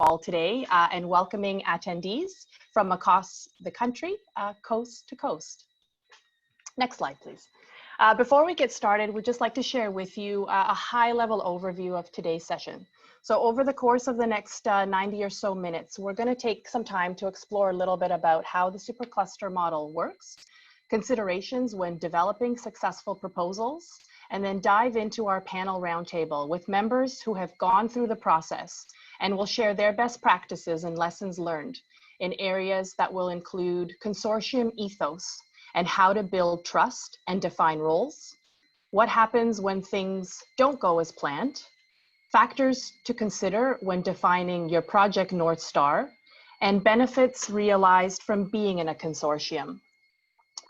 all today and welcoming attendees from across the country, coast to coast. Next slide, please. Before we get started, we'd just like to share with you a high-level overview of today's session. So over the course of the next 90 or so minutes, we're going to take some time to explore a little bit about how the supercluster model works, considerations when developing successful proposals, and then dive into our panel roundtable with members who have gone through the process and will share their best practices and lessons learned in areas that will include consortium ethos and how to build trust and define roles, what happens when things don't go as planned, factors to consider when defining your project North Star, and benefits realized from being in a consortium.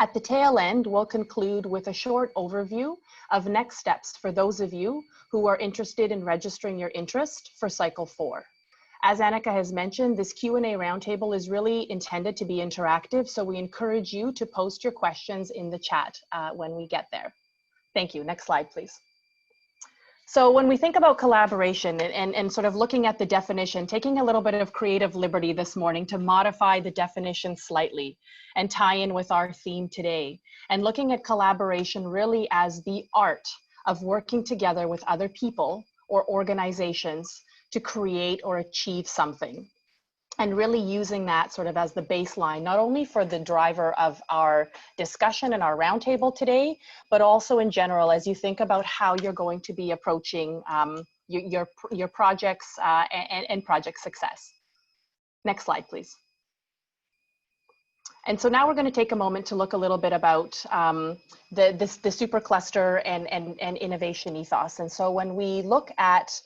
At the tail end, we'll conclude with a short overview of next steps for those of you who are interested in registering your interest for Cycle 4. As Annika has mentioned, this Q&A roundtable is really intended to be interactive, so we encourage you to post your questions in the chat when we get there. Thank you. Next slide, please. So when we think about collaboration and sort of looking at the definition, taking a little bit of creative liberty this morning to modify the definition slightly and tie in with our theme today, and looking at collaboration really as the art of working together with other people or organizations to create or achieve something. And really using that sort of as the baseline, not only for the driver of our discussion and our roundtable today, but also in general, as you think about how you're going to be approaching your projects and project success. Next slide, please. And so now we're going to take a moment to look a little bit about the supercluster and innovation ethos. And so when we look at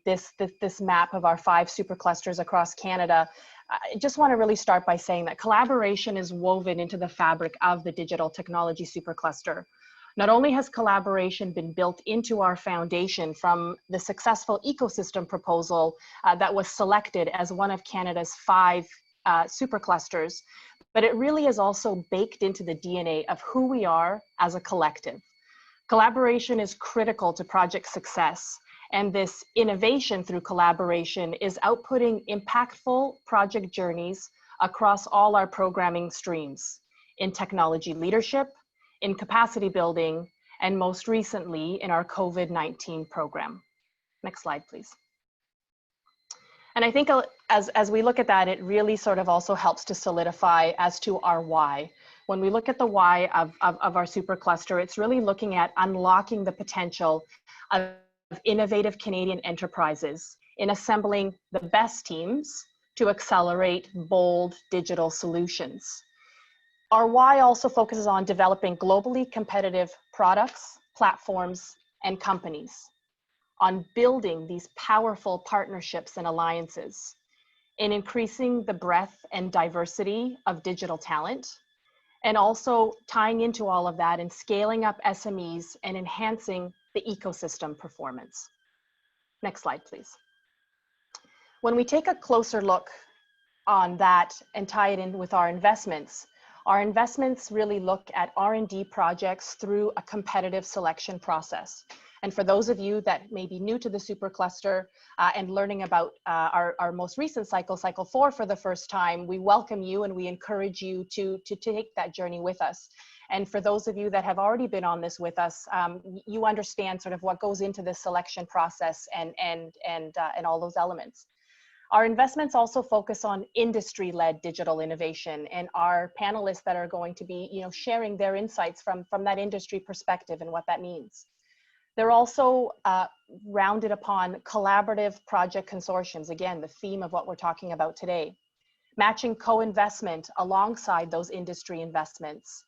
this map of our 5 superclusters across Canada, I just want to really start by saying that collaboration is woven into the fabric of the Digital Technology Supercluster. Not only has collaboration been built into our foundation from the successful ecosystem proposal that was selected as one of Canada's 5 superclusters, but it really is also baked into the DNA of who we are as a collective. Collaboration is critical to project success. And this innovation through collaboration is outputting impactful project journeys across all our programming streams in technology leadership, in capacity building, and most recently in our COVID-19 program. Next slide, please. And I think as we look at that, it really sort of also helps to solidify as to our why. When we look at the why of our supercluster, it's really looking at unlocking the potential of innovative Canadian enterprises in assembling the best teams to accelerate bold digital solutions. Our why also focuses on developing globally competitive products, platforms, and companies, on building these powerful partnerships and alliances, in increasing the breadth and diversity of digital talent, and also tying into all of that and scaling up SMEs and enhancing the ecosystem performance. Next slide, please. When we take a closer look on that and tie it in with our investments really look at R&D projects through a competitive selection process. And for those of you that may be new to the supercluster and learning about our most recent cycle, Cycle 4 for the first time, we welcome you and we encourage you to take that journey with us. And for those of you that have already been on this with us, you understand sort of what goes into this selection process and all those elements. Our investments also focus on industry-led digital innovation, and our panelists that are going to be sharing their insights from that industry perspective and what that means. They're also rounded upon collaborative project consortiums, again, the theme of what we're talking about today, matching co-investment alongside those industry investments,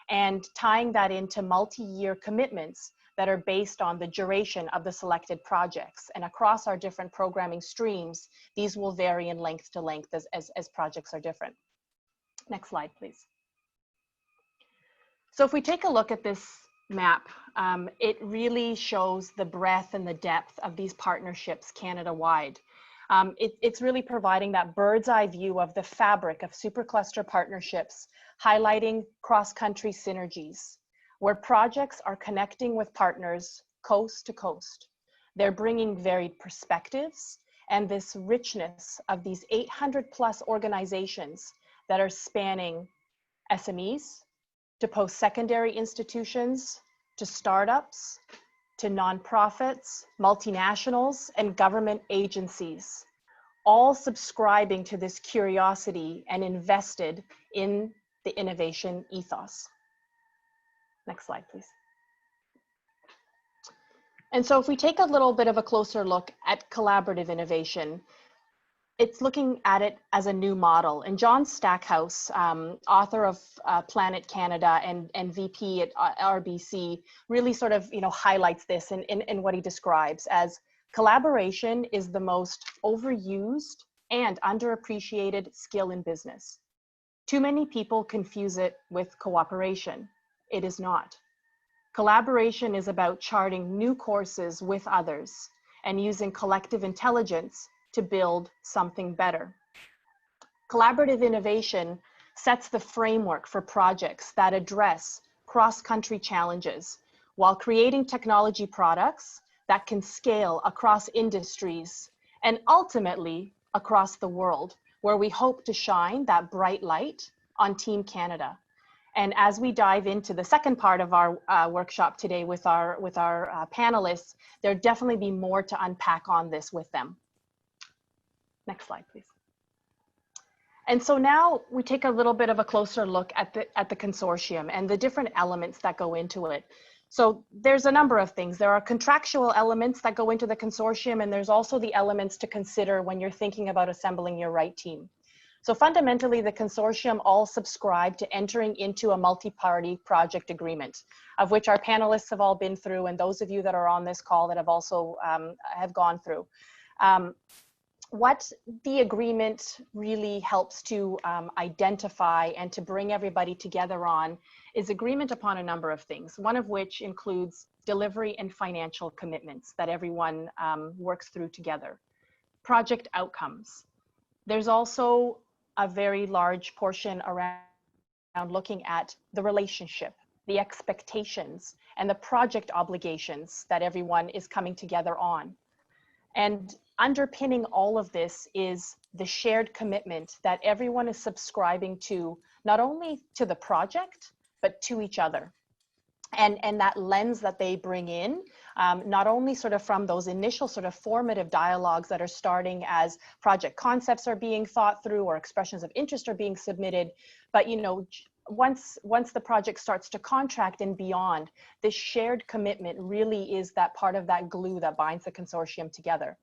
and tying that into multi-year commitments that are based on the duration of the selected projects. And across our different programming streams, these will vary in length to length as projects are different. Next slide, please. So if we take a look at this map, it really shows the breadth and the depth of these partnerships Canada-wide. It's really providing that bird's eye view of the fabric of supercluster partnerships, highlighting cross-country synergies, where projects are connecting with partners coast to coast. They're bringing varied perspectives and this richness of these 800+ organizations that are spanning SMEs to post-secondary institutions, to startups, to nonprofits, multinationals, and government agencies, all subscribing to this curiosity and invested in the innovation ethos. Next slide, please. And so if we take a little bit of a closer look at collaborative innovation, it's looking at it as a new model. And John Stackhouse, author of Planet Canada and VP at RBC, really sort of highlights this in what he describes as collaboration is the most overused and underappreciated skill in business. Too many people confuse it with cooperation. It is not. Collaboration is about charting new courses with others and using collective intelligence to build something better. Collaborative innovation sets the framework for projects that address cross-country challenges while creating technology products that can scale across industries and ultimately across the world, where we hope to shine that bright light on Team Canada. And as we dive into the second part of our workshop today with our panelists, there'll definitely be more to unpack on this with them. Next slide, please. And so now we take a little bit of a closer look at the consortium and the different elements that go into it. So there's a number of things. There are contractual elements that go into the consortium, and there's also the elements to consider when you're thinking about assembling your right team. So fundamentally, the consortium all subscribe to entering into a multi-party project agreement, of which our panelists have all been through, and those of you that are on this call that have also have gone through. What the agreement really helps to identify and to bring everybody together on is agreement upon a number of things, one of which includes delivery and financial commitments that everyone works through together. Project outcomes. There's also a very large portion around looking at the relationship, the expectations, and the project obligations that everyone is coming together on. And underpinning all of this is the shared commitment that everyone is subscribing to, not only to the project, but to each other. And that lens that they bring in, not only sort of from those initial sort of formative dialogues that are starting as project concepts are being thought through or expressions of interest are being submitted, but once the project starts to contract and beyond, this shared commitment really is that part of that glue that binds the consortium together.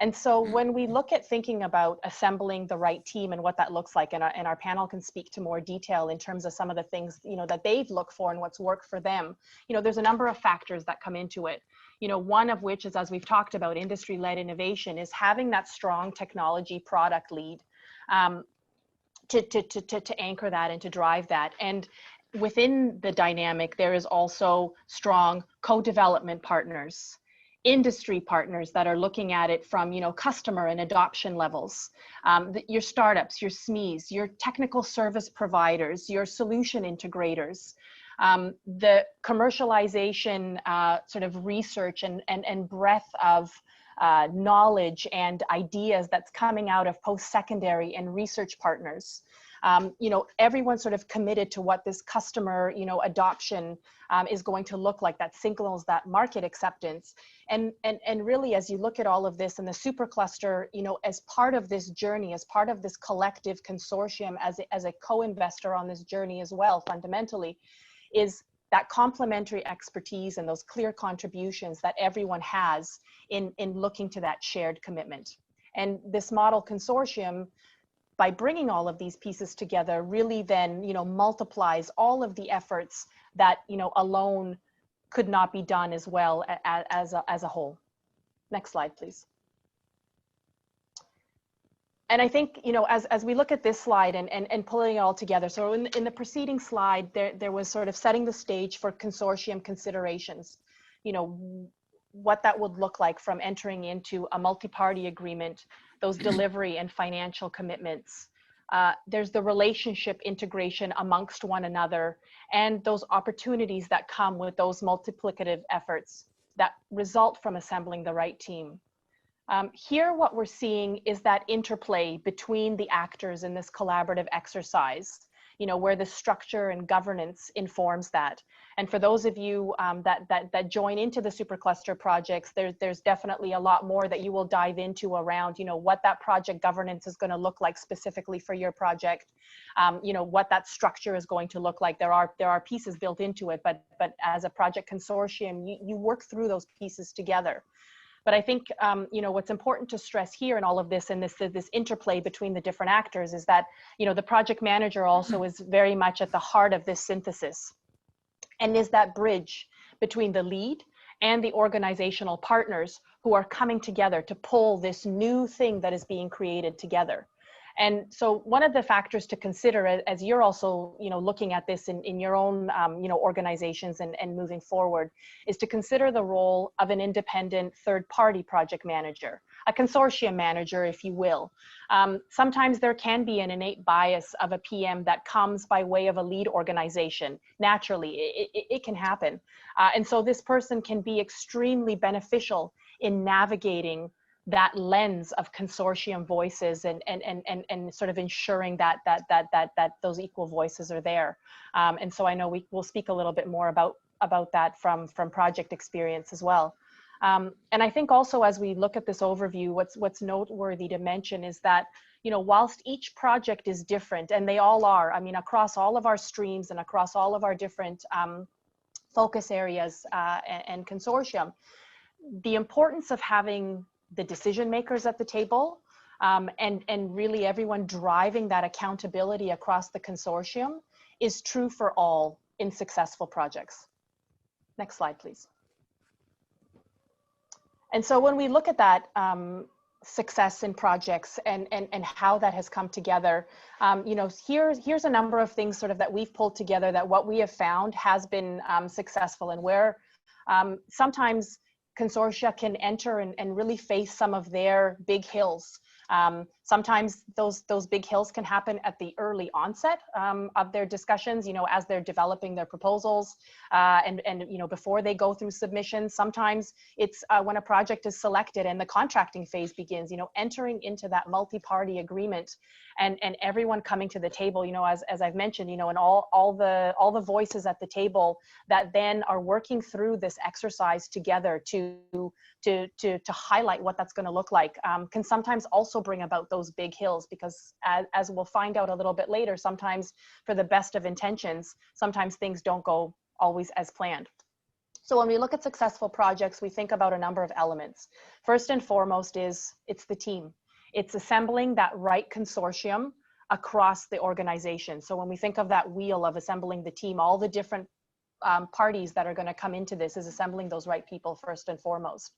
And so when we look at thinking about assembling the right team and what that looks like, and our panel can speak to more detail in terms of some of the things that they've looked for and what's worked for them, there's a number of factors that come into it. One of which is, as we've talked about, industry-led innovation is having that strong technology product lead to anchor that and to drive that. And within the dynamic, there is also strong co-development partners, industry partners that are looking at it from customer and adoption levels, your startups, your SMEs, your technical service providers, your solution integrators, the commercialization sort of research and breadth of knowledge and ideas that's coming out of post-secondary and research partners. Everyone's sort of committed to what this customer, adoption is going to look like, that signals that market acceptance. And really, as you look at all of this and the supercluster, as part of this journey, as part of this collective consortium, as a co-investor on this journey as well, fundamentally, is that complementary expertise and those clear contributions that everyone has in looking to that shared commitment. And this model consortium, by bringing all of these pieces together, really then multiplies all of the efforts that alone could not be done as well as a whole. Next slide, please. And I think as we look at this slide and pulling it all together, so in the preceding slide there was sort of setting the stage for consortium considerations, what that would look like from entering into a multi-party agreement, those delivery and financial commitments. There's the relationship integration amongst one another and those opportunities that come with those multiplicative efforts that result from assembling the right team. Here, what we're seeing is that interplay between the actors in this collaborative exercise, where the structure and governance informs that. And for those of you that join into the supercluster projects, there's definitely a lot more that you will dive into around, what that project governance is going to look like specifically for your project, what that structure is going to look like. There are pieces built into it, but as a project consortium, you work through those pieces together. But I think, what's important to stress here in all of this and this interplay between the different actors is that, the project manager also is very much at the heart of this synthesis and is that bridge between the lead and the organizational partners who are coming together to pull this new thing that is being created together. And so one of the factors to consider as you're also, looking at this in your own, organizations and moving forward is to consider the role of an independent third-party project manager, a consortium manager, if you will. Sometimes there can be an innate bias of a PM that comes by way of a lead organization. Naturally, it can happen. And so this person can be extremely beneficial in navigating that lens of consortium voices and sort of ensuring that those equal voices are there. And so I know we'll speak a little bit more about that from project experience as well. And I think also as we look at this overview, what's noteworthy to mention is that, whilst each project is different, and they all are, across all of our streams and across all of our different focus areas and consortium, the importance of having the decision makers at the table and really everyone driving that accountability across the consortium is true for all in successful projects. Next slide, please. And so when we look at that success in projects and how that has come together, here's a number of things sort of that we've pulled together that what we have found has been successful, and where sometimes consortia can enter and really face some of their big hills. Sometimes those big hills can happen at the early onset of their discussions, as they're developing their proposals and before they go through submissions. Sometimes it's when a project is selected and the contracting phase begins, entering into that multi-party agreement and everyone coming to the table, as I've mentioned, and all the voices at the table that then are working through this exercise together to highlight what that's going to look like, can sometimes also bring about those big hills, because as we'll find out a little bit later, sometimes for the best of intentions, sometimes things don't go always as planned. So when we look at successful projects, we think about a number of elements. First and foremost it's the team. It's assembling that right consortium across the organization. So when we think of that wheel of assembling the team, all the different parties that are going to come into this is assembling those right people first and foremost.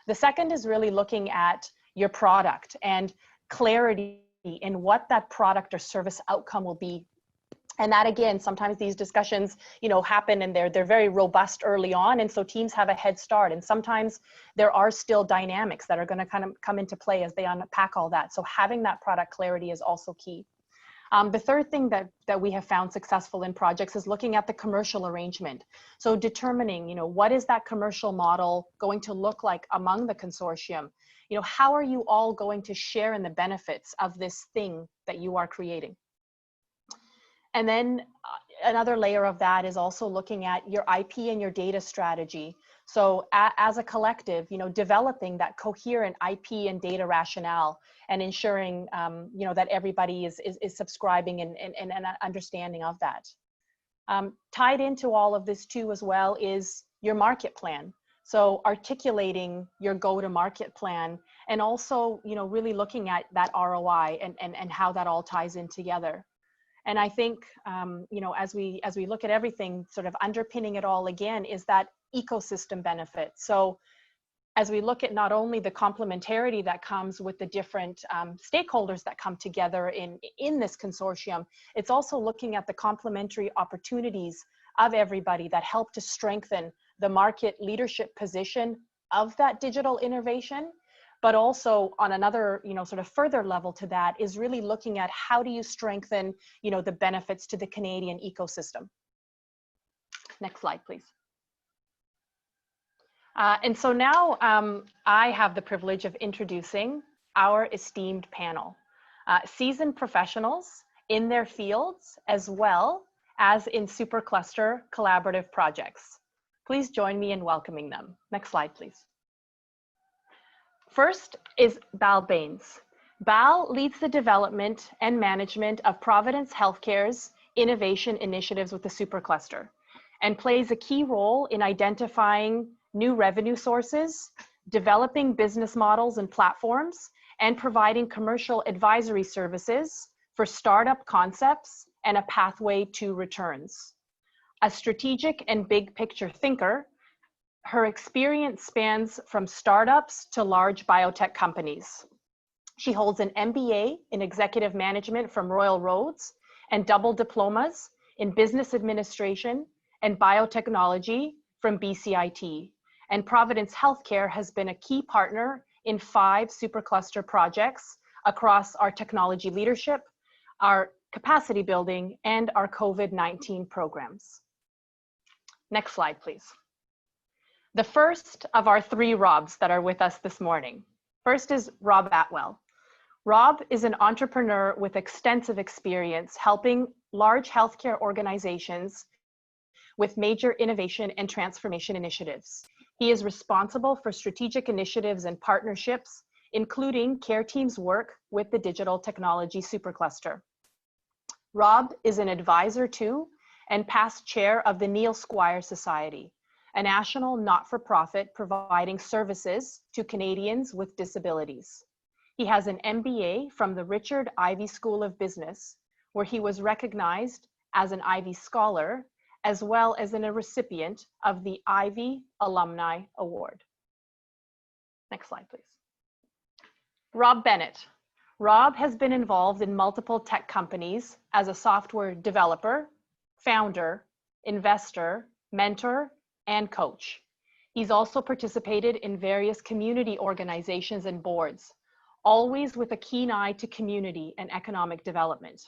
The second is really looking at your product and clarity in what that product or service outcome will be. And that, again, sometimes these discussions, happen and they're very robust early on. And so teams have a head start. And sometimes there are still dynamics that are going to kind of come into play as they unpack all that. So having that product clarity is also key. The third thing that we have found successful in projects is looking at the commercial arrangement. So determining, what is that commercial model going to look like among the consortium? How are you all going to share in the benefits of this thing that you are creating? And then another layer of that is also looking at your IP and your data strategy. So as a collective, developing that coherent IP and data rationale and ensuring, that everybody is subscribing and an understanding of that. Tied into all of this too as well is your market plan. So articulating your go-to-market plan and also, really looking at that ROI and how that all ties in together. And I think, as we look at everything, sort of underpinning it all again is that ecosystem benefit. So as we look at not only the complementarity that comes with the different stakeholders that come together in this consortium, it's also looking at the complementary opportunities of everybody that help to strengthen the market leadership position of that digital innovation. But also on another, sort of further level to that is really looking at how do you strengthen, the benefits to the Canadian ecosystem. Next slide, please. And so now I have the privilege of introducing our esteemed panel, seasoned professionals in their fields as well as in supercluster collaborative projects. Please join me in welcoming them. Next slide, please. First is Bains. Bal leads the development and management of Providence Healthcare's innovation initiatives with the supercluster and plays a key role in identifying new revenue sources, developing business models and platforms, and providing commercial advisory services for startup concepts and a pathway to returns. A strategic and big picture thinker, her experience spans from startups to large biotech companies. She holds an MBA in executive management from Royal Roads and double diplomas in business administration and biotechnology from BCIT. And Providence Healthcare has been a key partner in 5 supercluster projects across our technology leadership, our capacity building, and our COVID-19 programs. Next slide, please. The first of our 3 Robs that are with us this morning. First is Rob Atwell. Rob is an entrepreneur with extensive experience helping large healthcare organizations with major innovation and transformation initiatives. He is responsible for strategic initiatives and partnerships, including Care Team's work with the Digital Technology Supercluster. Rob is an advisor to and past chair of the Neil Squire Society, a national not-for-profit providing services to Canadians with disabilities. He has an MBA from the Richard Ivey School of Business, where he was recognized as an Ivey Scholar, as well as a recipient of the Ivey Alumni Award. Next slide, please. Rob Bennett. Rob has been involved in multiple tech companies as a software developer, founder, investor, mentor, and coach. He's also participated in various community organizations and boards, always with a keen eye to community and economic development.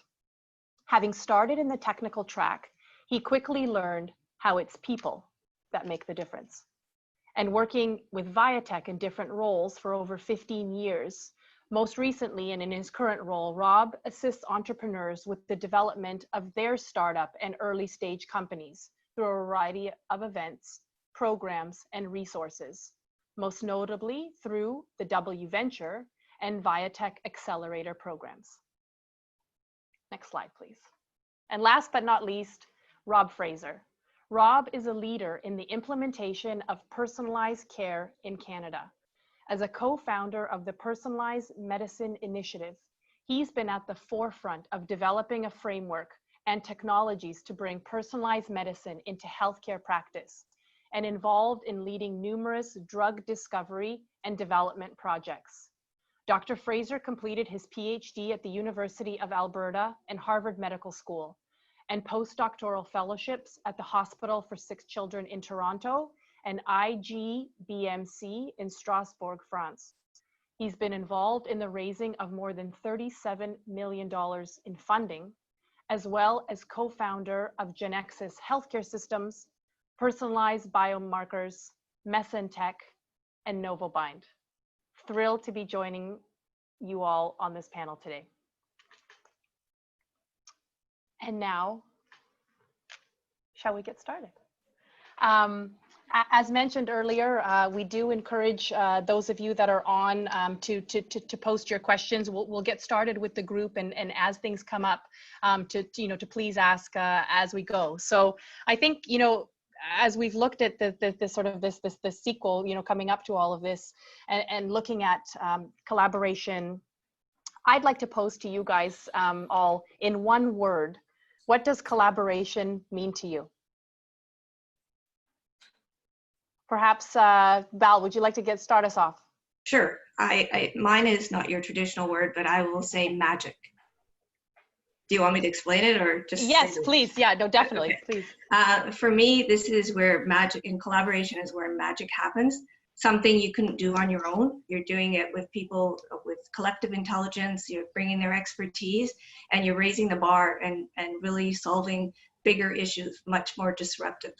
Having started in the technical track, he quickly learned how it's people that make the difference. And working with VIATEC in different roles for over 15 years, most recently and in his current role, Rob assists entrepreneurs with the development of their startup and early stage companies through a variety of events, programs, and resources, most notably through the W Venture and VIATEC Accelerator programs. Next slide, please. And last but not least, Rob Fraser. Rob is a leader in the implementation of personalized care in Canada. As a co-founder of the Personalized Medicine Initiative, he's been at the forefront of developing a framework and technologies to bring personalized medicine into healthcare practice and involved in leading numerous drug discovery and development projects. Dr. Fraser completed his PhD at the University of Alberta and Harvard Medical School and postdoctoral fellowships at the Hospital for Sick Children in Toronto and IGBMC in Strasbourg, France. He's been involved in the raising of more than $37 million in funding, as well as co-founder of Genexus Healthcare Systems, Personalized Biomarkers, Mesentech, and Novobind. Thrilled to be joining you all on this panel today. And now, shall we get started? As mentioned earlier, we do encourage those of you that are on to post your questions. We'll get started with the group, and as things come up, to please ask as we go. So I think, as we've looked at the sort of this sequel, coming up to all of this, and looking at collaboration, I'd like to pose to you guys all in one word: what does collaboration mean to you? Perhaps, Val, would you like to start us off? Sure. Mine is not your traditional word, but I will say magic. Do you want me to explain it or just? Yes, please. Yeah, no, definitely. Okay. Please. For me, this is where magic in collaboration is where magic happens. Something you couldn't do on your own. You're doing it with people with collective intelligence. You're bringing their expertise and you're raising the bar and really solving bigger issues, much more disruptive.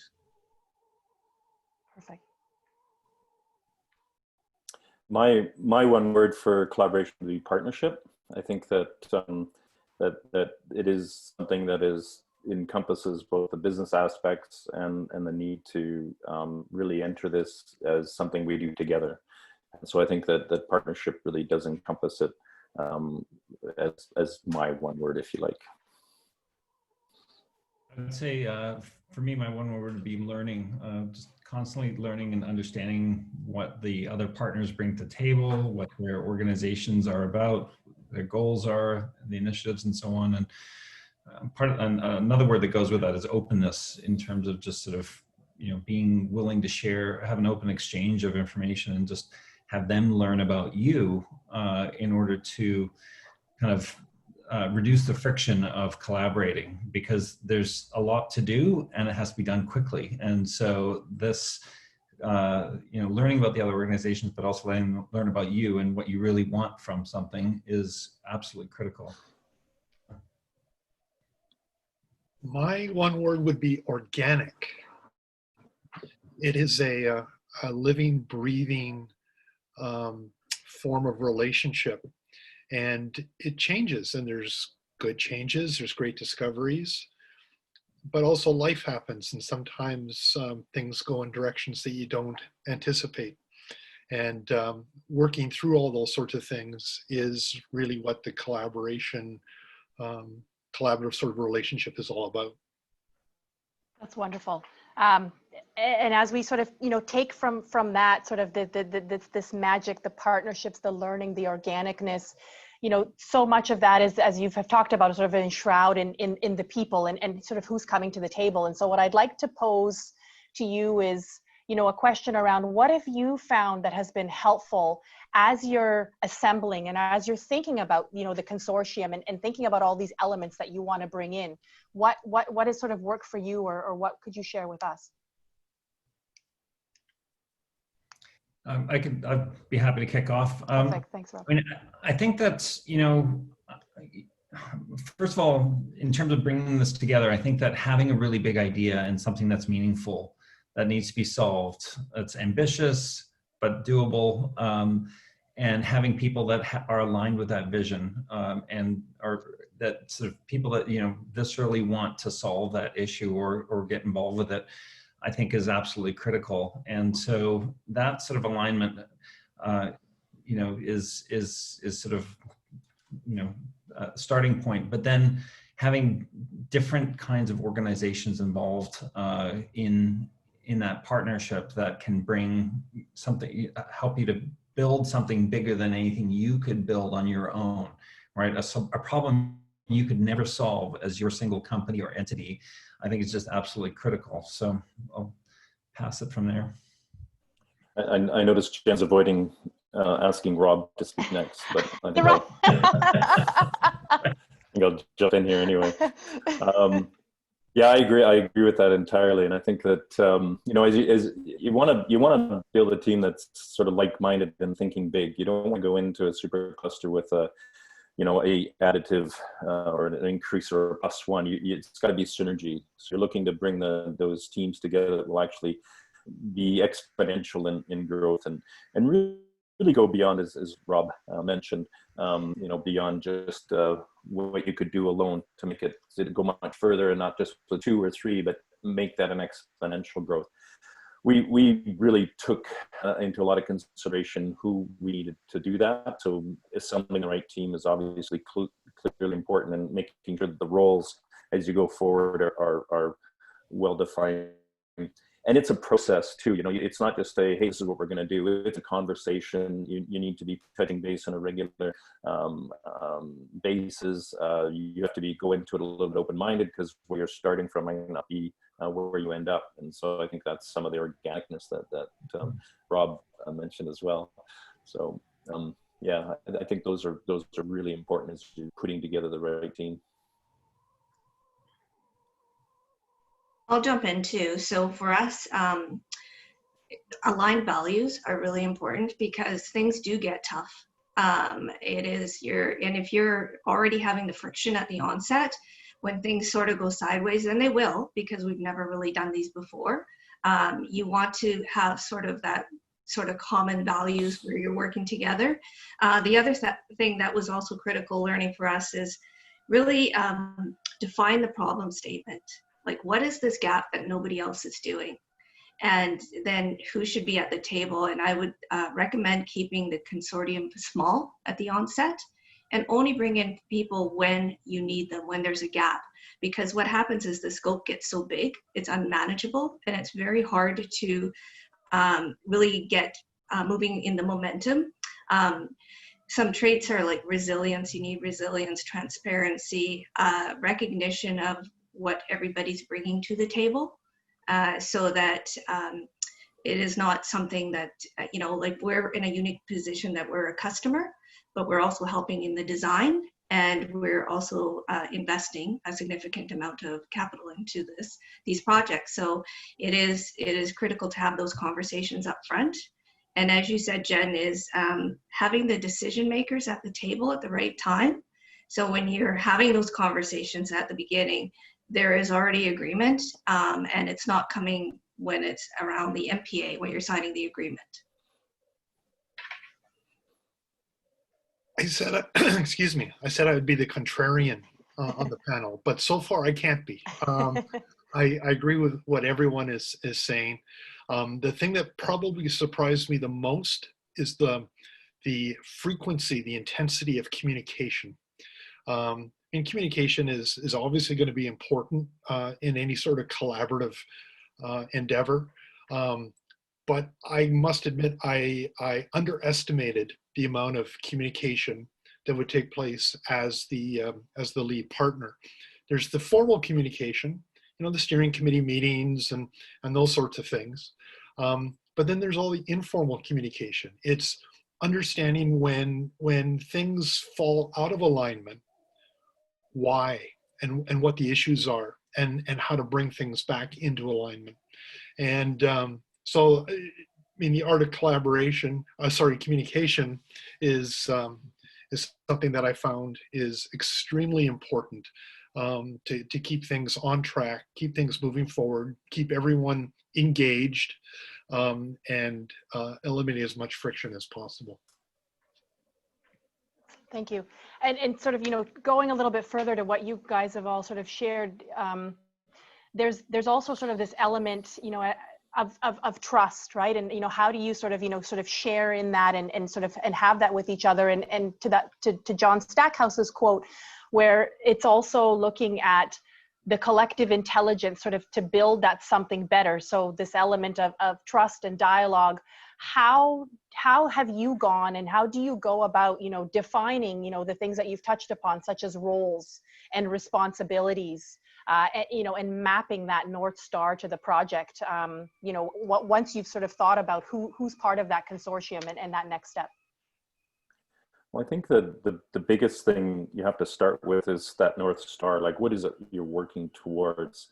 Perfect. My one word for collaboration would be partnership. I think that that it is something that encompasses both the business aspects and the need to really enter this as something we do together. And so I think that partnership really does encompass it as my one word, if you like. I'd say for me, my one word would be learning. Just constantly learning and understanding what the other partners bring to the table, what their organizations are about, their goals are, the initiatives, and so on. And another word that goes with that is openness, in terms of just sort of, you know, being willing to share, have an open exchange of information, and just have them learn about you in order to kind of reduce the friction of collaborating, because there's a lot to do and it has to be done quickly. And so this, you know, learning about the other organizations, but also letting them learn about you and what you really want from something is absolutely critical. My one word would be organic. It is a living, breathing form of relationship, and it changes, and there's good changes, there's great discoveries, but also life happens, and sometimes things go in directions that you don't anticipate. And working through all those sorts of things is really what the collaborative sort of relationship is all about. That's wonderful. And as we sort of, you know, take from that sort of this magic, the partnerships, the learning, the organicness, you know, so much of that is, as you've talked about, sort of enshrouded in the people and sort of who's coming to the table. And so what I'd like to pose to you is, you know, a question around what have you found that has been helpful as you're assembling and as you're thinking about, you know, the consortium and thinking about all these elements that you want to bring in. What has sort of worked for you, or what could you share with us? I'd be happy to kick off. Perfect. Thanks, Rob. I mean, I think that's, you know, first of all, in terms of bringing this together, I think that having a really big idea and something that's meaningful, that needs to be solved, that's ambitious but doable, and having people that are aligned with that vision, and are that sort of people that, you know, viscerally want to solve that issue or get involved with it, I think is absolutely critical. And so that sort of alignment, you know, is sort of, you know, starting point. But then having different kinds of organizations involved in that partnership that can bring something, help you to build something bigger than anything you could build on your own, right? A problem you could never solve as your single company or entity, I think it's just absolutely critical. So I'll pass it from there. I noticed Jen's avoiding asking Rob to speak next, but I think I'll jump in here anyway. Yeah, I agree with that entirely, and I think that you know, as you want to build a team that's sort of like-minded and thinking big. You don't want to go into a supercluster with a, you know, a additive or an increase or a plus one. It's got to be synergy. So you're looking to bring those teams together that will actually be exponential in growth and really go beyond, as Rob mentioned, you know, beyond just what you could do alone to make it go much further, and not just for 2 or 3, but make that an exponential growth. We really took into a lot of consideration who we needed to do that. So assembling the right team is obviously clearly important, and making sure that the roles as you go forward are well defined. And it's a process too. You know, it's not just a, hey, this is what we're going to do. It's a conversation. You need to be touching base on a regular basis. You have to go into it a little bit open-minded, because where you're starting from might not be where you end up. And so I think that's some of the organicness that Rob mentioned as well. So yeah, I think those are really important as you're putting together the right team. I'll jump in too. So for us, aligned values are really important, because things do get tough. And if you're already having the friction at the onset, when things sort of go sideways, and they will, because we've never really done these before, you want to have sort of that sort of common values where you're working together. The other thing that was also critical learning for us is really define the problem statement. Like, what is this gap that nobody else is doing? And then who should be at the table? And I would recommend keeping the consortium small at the onset and only bring in people when you need them, when there's a gap. Because what happens is the scope gets so big, it's unmanageable, and it's very hard to really get moving in the momentum. Some traits are like resilience. You need resilience, transparency, recognition of what everybody's bringing to the table, so that it is not something that, you know, like we're in a unique position that we're a customer, but we're also helping in the design, and we're also investing a significant amount of capital into these projects. So it is critical to have those conversations up front. And as you said, Jen, is having the decision makers at the table at the right time. So when you're having those conversations at the beginning, there is already agreement, and it's not coming when it's around the MPA, when you're signing the agreement. I said, excuse me, I said I would be the contrarian on the panel, but so far I can't be. I agree with what everyone is saying. The thing that probably surprised me the most is the frequency, the intensity of communication. And communication is obviously going to be important in any sort of collaborative endeavor. But I must admit, I underestimated the amount of communication that would take place as the lead partner. There's the formal communication, you know, the steering committee meetings and those sorts of things. But then there's all the informal communication. It's understanding when things fall out of alignment, why and what the issues are, and how to bring things back into alignment. And so, I mean, the art of communication is something that I found is extremely important to keep things on track, keep things moving forward, keep everyone engaged, and eliminate as much friction as possible. Thank you. And sort of, you know, going a little bit further to what you guys have all sort of shared, there's also sort of this element, you know, of trust, right? And, you know, how do you sort of share in that and sort of, and have that with each other, and to John Stackhouse's quote, where it's also looking at the collective intelligence sort of to build that something better. So this element of trust and dialogue, how have you gone, and how do you go about, you know, defining, you know, the things that you've touched upon, such as roles and responsibilities, you know, and mapping that North Star to the project, you know, once you've sort of thought about who's part of that consortium and that next step? Well, I think that the biggest thing you have to start with is that North Star. Like, what is it you're working towards?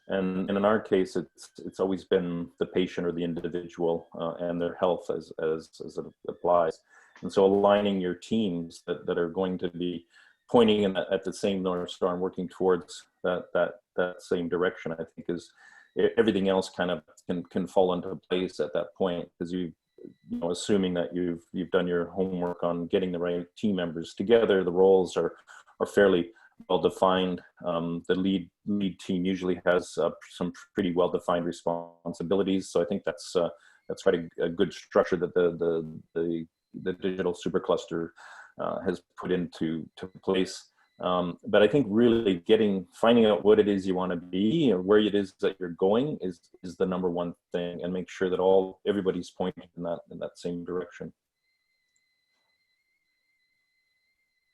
And in our case, it's always been the patient or the individual and their health as it applies. And so aligning your teams that are going to be pointing at the same North Star and working towards that same direction, I think, is everything else kind of can fall into place at that point, because you know, assuming that you've done your homework on getting the right team members together, the roles are fairly well defined. The lead team usually has some pretty well defined responsibilities. So I think that's quite a good structure that the Digital Supercluster has put into place. But I think really finding out what it is you want to be and where it is that you're going is the number one thing, and make sure that everybody's pointing in that same direction.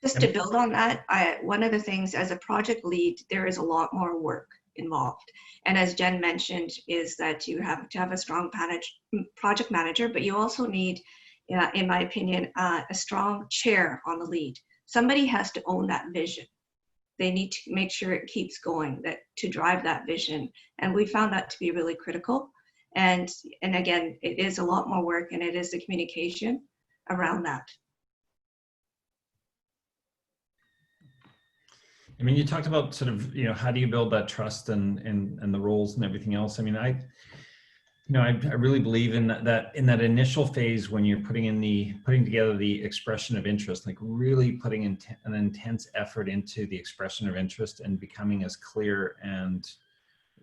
Just to build on that, one of the things as a project lead, there is a lot more work involved. And as Jen mentioned, is that you have to have a strong project manager, but you also need, in my opinion, a strong chair on the lead. Somebody has to own that vision. They need to make sure it keeps going, to drive that vision. And we found that to be really critical. And again, it is a lot more work, and it is the communication around that. I mean, you talked about sort of, you know, how do you build that trust and the roles and everything else? I mean, You know, I really believe in that in that initial phase when you're putting together the expression of interest, like really putting in an intense effort into the expression of interest and becoming as clear, and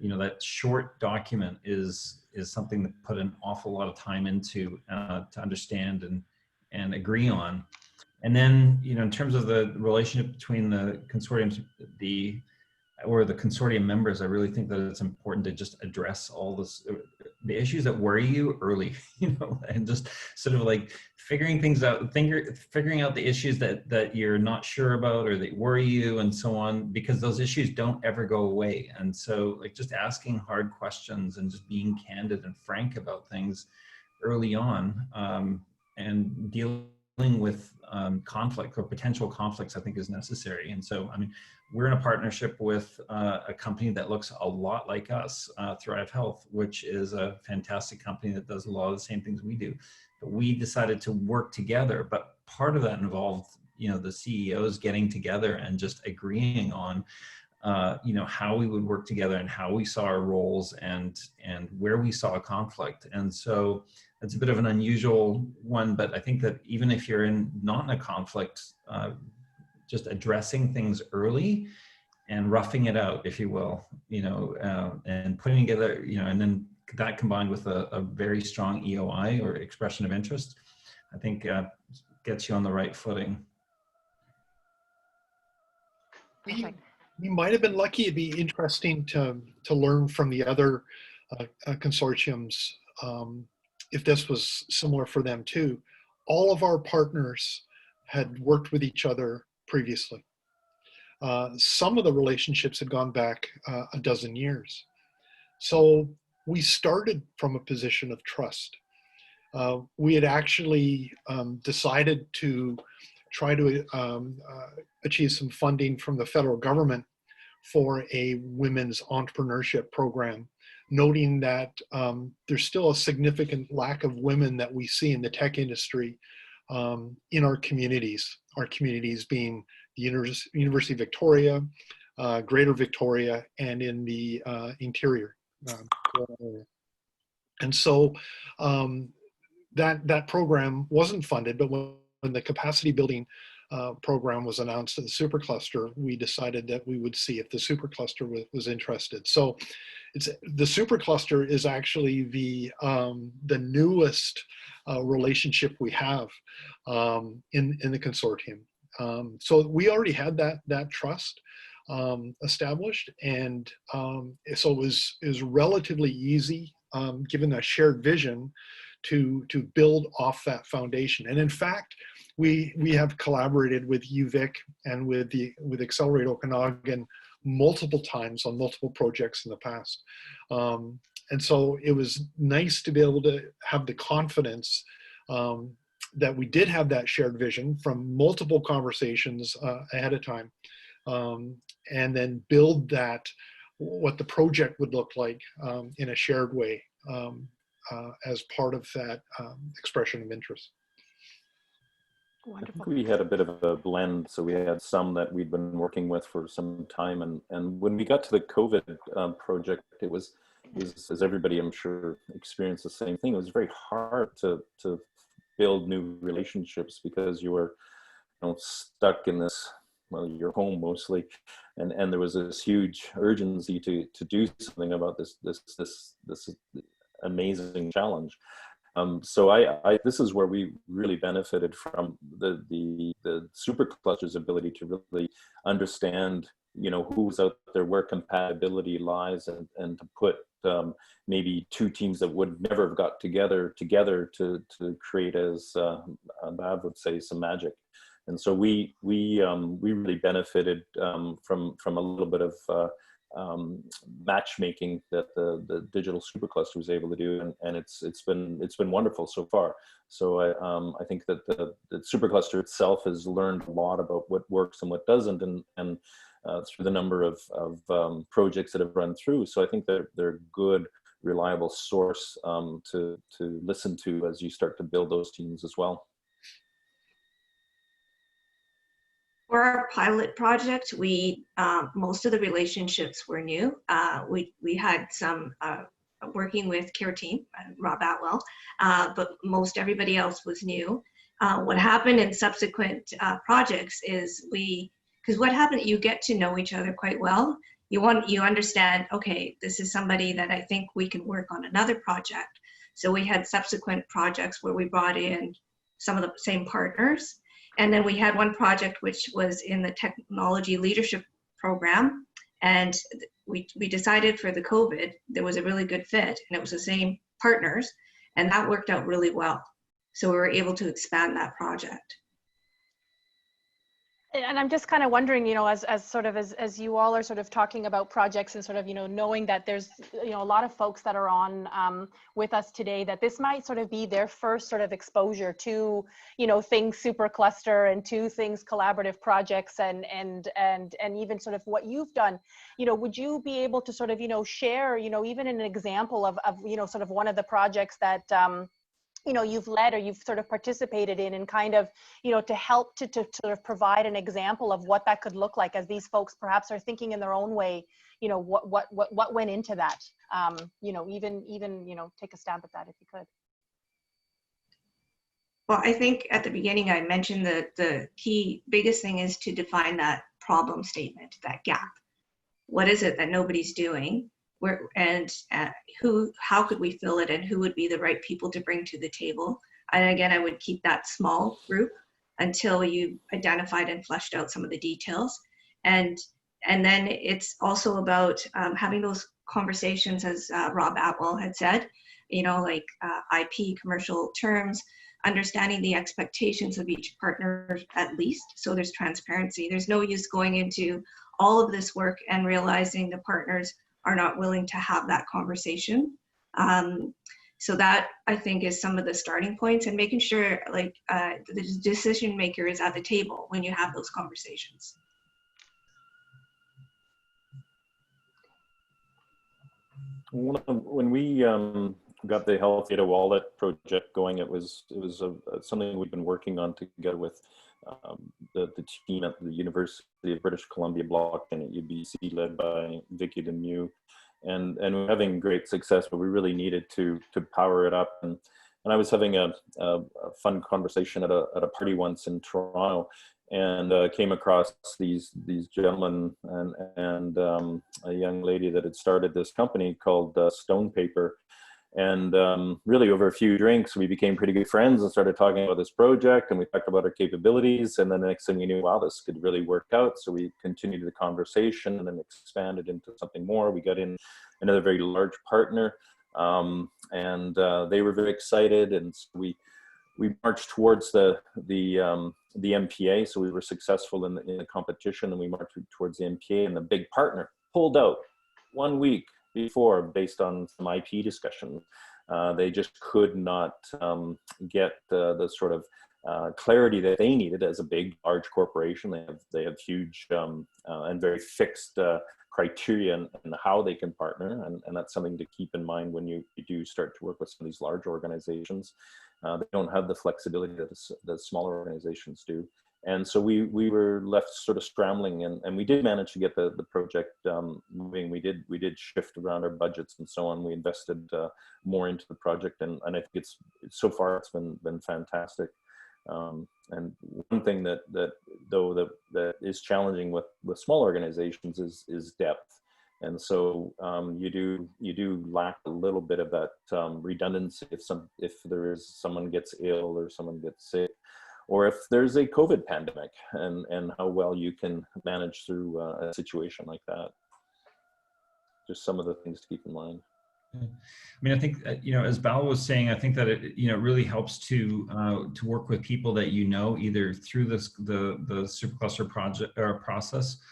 you know, that short document is something that put an awful lot of time into to understand and agree on. And then, you know, in terms of the relationship between the consortiums, the consortium members, I really think that it's important to just address all the issues that worry you early, you know, and just sort of like figuring things out, figuring out the issues that you're not sure about or that worry you and so on, because those issues don't ever go away. And so like just asking hard questions and just being candid and frank about things early on, and dealing with conflict or potential conflicts, I think is necessary. And so, I mean, we're in a partnership with a company that looks a lot like us, Thrive Health, which is a fantastic company that does a lot of the same things we do. But we decided to work together, but part of that involved, you know, the CEOs getting together and just agreeing on, you know, how we would work together and how we saw our roles and where we saw a conflict. And so it's a bit of an unusual one, but I think that even if you're not in a conflict, just addressing things early and roughing it out, if you will, you know, and putting together, you know, and then that combined with a very strong EOI or expression of interest, I think gets you on the right footing. We might have been lucky. It'd be interesting to learn from the other consortiums if this was similar for them too. All of our partners had worked with each other previously. Some of the relationships had gone back a dozen years. So we started from a position of trust. We had actually decided to try to achieve some funding from the federal government for a women's entrepreneurship program, noting that there's still a significant lack of women that we see in the tech industry in our communities being the University of Victoria, Greater Victoria, and in the interior. And so that program wasn't funded, but when the capacity building program was announced at the Supercluster, we decided that we would see if the Supercluster was interested. So the Supercluster is actually the newest relationship we have in the consortium. So we already had that trust established, and so it was relatively easy, given a shared vision, to build off that foundation. And in fact, we have collaborated with UVic and with Accelerate Okanagan multiple times on multiple projects in the past. And so it was nice to be able to have the confidence that we did have that shared vision from multiple conversations ahead of time, and then build what the project would look like in a shared way as part of that expression of interest. Wonderful. I think we had a bit of a blend. So we had some that we'd been working with for some time. And when we got to the COVID project, it was, as everybody I'm sure experienced the same thing, it was very hard to build new relationships because you were, you know, stuck in this, well, your home mostly. And there was this huge urgency to do something about this amazing challenge. So this is where we really benefited from the supercluster's ability to really understand, you know, who's out there, where compatibility lies, and to put maybe two teams that would never have got together to create, as Bab would say, some magic. And so we really benefited from a little bit of matchmaking that the Digital Supercluster was able to do, and it's been wonderful so far. So I think that the Supercluster itself has learned a lot about what works and what doesn't, and through the number of projects that have run through. So I think they're a good, reliable source to listen to as you start to build those teams as well. For our pilot project, we most of the relationships were new. We had some working with Care Team, Rob Atwell, but most everybody else was new. What happened in subsequent projects is because what happened, you get to know each other quite well. You understand, okay, this is somebody that I think we can work on another project. So we had subsequent projects where we brought in some of the same partners. And then we had one project which was in the technology leadership program. And we decided for the COVID, there was a really good fit, and it was the same partners, and that worked out really well. So we were able to expand that project. And I'm just kind of wondering, you know, as you all are sort of talking about projects and sort of, you know, knowing that there's, you know, a lot of folks that are on with us today, that this might sort of be their first sort of exposure to, you know, things supercluster and to things collaborative projects and even sort of what you've done, you know, would you be able to sort of, you know, share, you know, even an example of you know, sort of one of the projects that, you know, you've led or you've sort of participated in, and kind of, you know, to help to sort of provide an example of what that could look like as these folks perhaps are thinking in their own way, you know, what went into that, you know, even, you know, take a stab at that if you could. Well, I think at the beginning I mentioned that the biggest thing is to define that problem statement, that gap. What is it that nobody's doing? How could we fill it, and who would be the right people to bring to the table? And again, I would keep that small group until you identified and fleshed out some of the details. And then it's also about having those conversations, as Rob Atwell had said, you know, like IP, commercial terms, understanding the expectations of each partner at least, so there's transparency. There's no use going into all of this work and realizing the partners are not willing to have that conversation. So that, I think, is some of the starting points, and making sure like the decision maker is at the table when you have those conversations. When we got the Health Data Wallet project going, it was something we've been working on together with the team at the University of British Columbia Blockchain at UBC, led by Vicky Lemieux, and we're having great success, but we really needed to power it up. And I was having a fun conversation at a party once in Toronto, and came across these gentlemen and a young lady that had started this company called Stone Paper. And really over a few drinks, we became pretty good friends and started talking about this project, and we talked about our capabilities. And then the next thing we knew, wow, this could really work out. So we continued the conversation and then expanded into something more. We got in another very large partner, and they were very excited. And so we marched towards the MPA. So we were successful in the competition, and we marched towards the MPA, and the big partner pulled out 1 week before, based on some IP discussion. They just could not get the sort of clarity that they needed as a big, large corporation. They have huge and very fixed criteria and how they can partner, and that's something to keep in mind when you do start to work with some of these large organizations. They don't have the flexibility that smaller organizations do. And so we were left sort of scrambling, and we did manage to get the project moving. We did shift around our budgets and so on. We invested more into the project, and I think so far it's been fantastic. And one thing that is challenging with small organizations is depth. And so you do lack a little bit of that redundancy if someone gets ill or someone gets sick, or if there's a COVID pandemic, and how well you can manage through a situation like that. Just some of the things to keep in mind. I mean, I think, you know, as Bal was saying, I think that it, you know, really helps to work with people that you know, either through the supercluster project or process,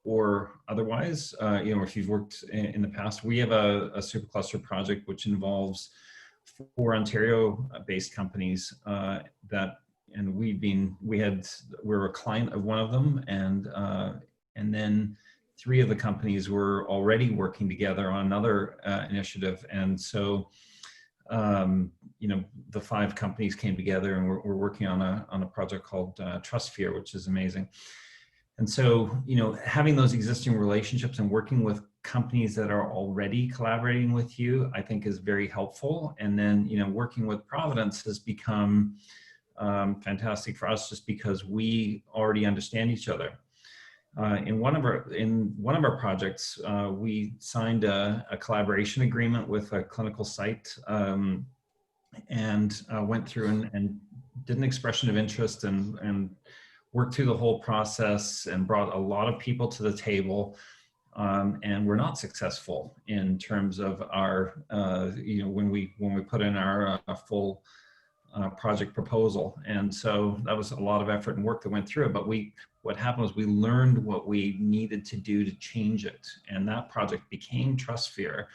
or otherwise. You know, if you've worked in the past, we have a supercluster project which involves 4 Ontario-based companies and we're a client of one of them, and then 3 of the companies were already working together on another initiative. And so, you know, the 5 companies came together, and we're working on a project called TrustSphere, which is amazing. And so, you know, having those existing relationships and working with companies that are already collaborating with you, I think is very helpful. And then, you know, working with Providence has become fantastic for us just because we already understand each other. In one of our projects, we signed a collaboration agreement with a clinical site, and went through and did an expression of interest and worked through the whole process and brought a lot of people to the table. And we're not successful in terms of our, you know, when we put in our full project proposal. And so that was a lot of effort and work that went through it. But what happened was we learned what we needed to do to change it. And that project became TrustSphere.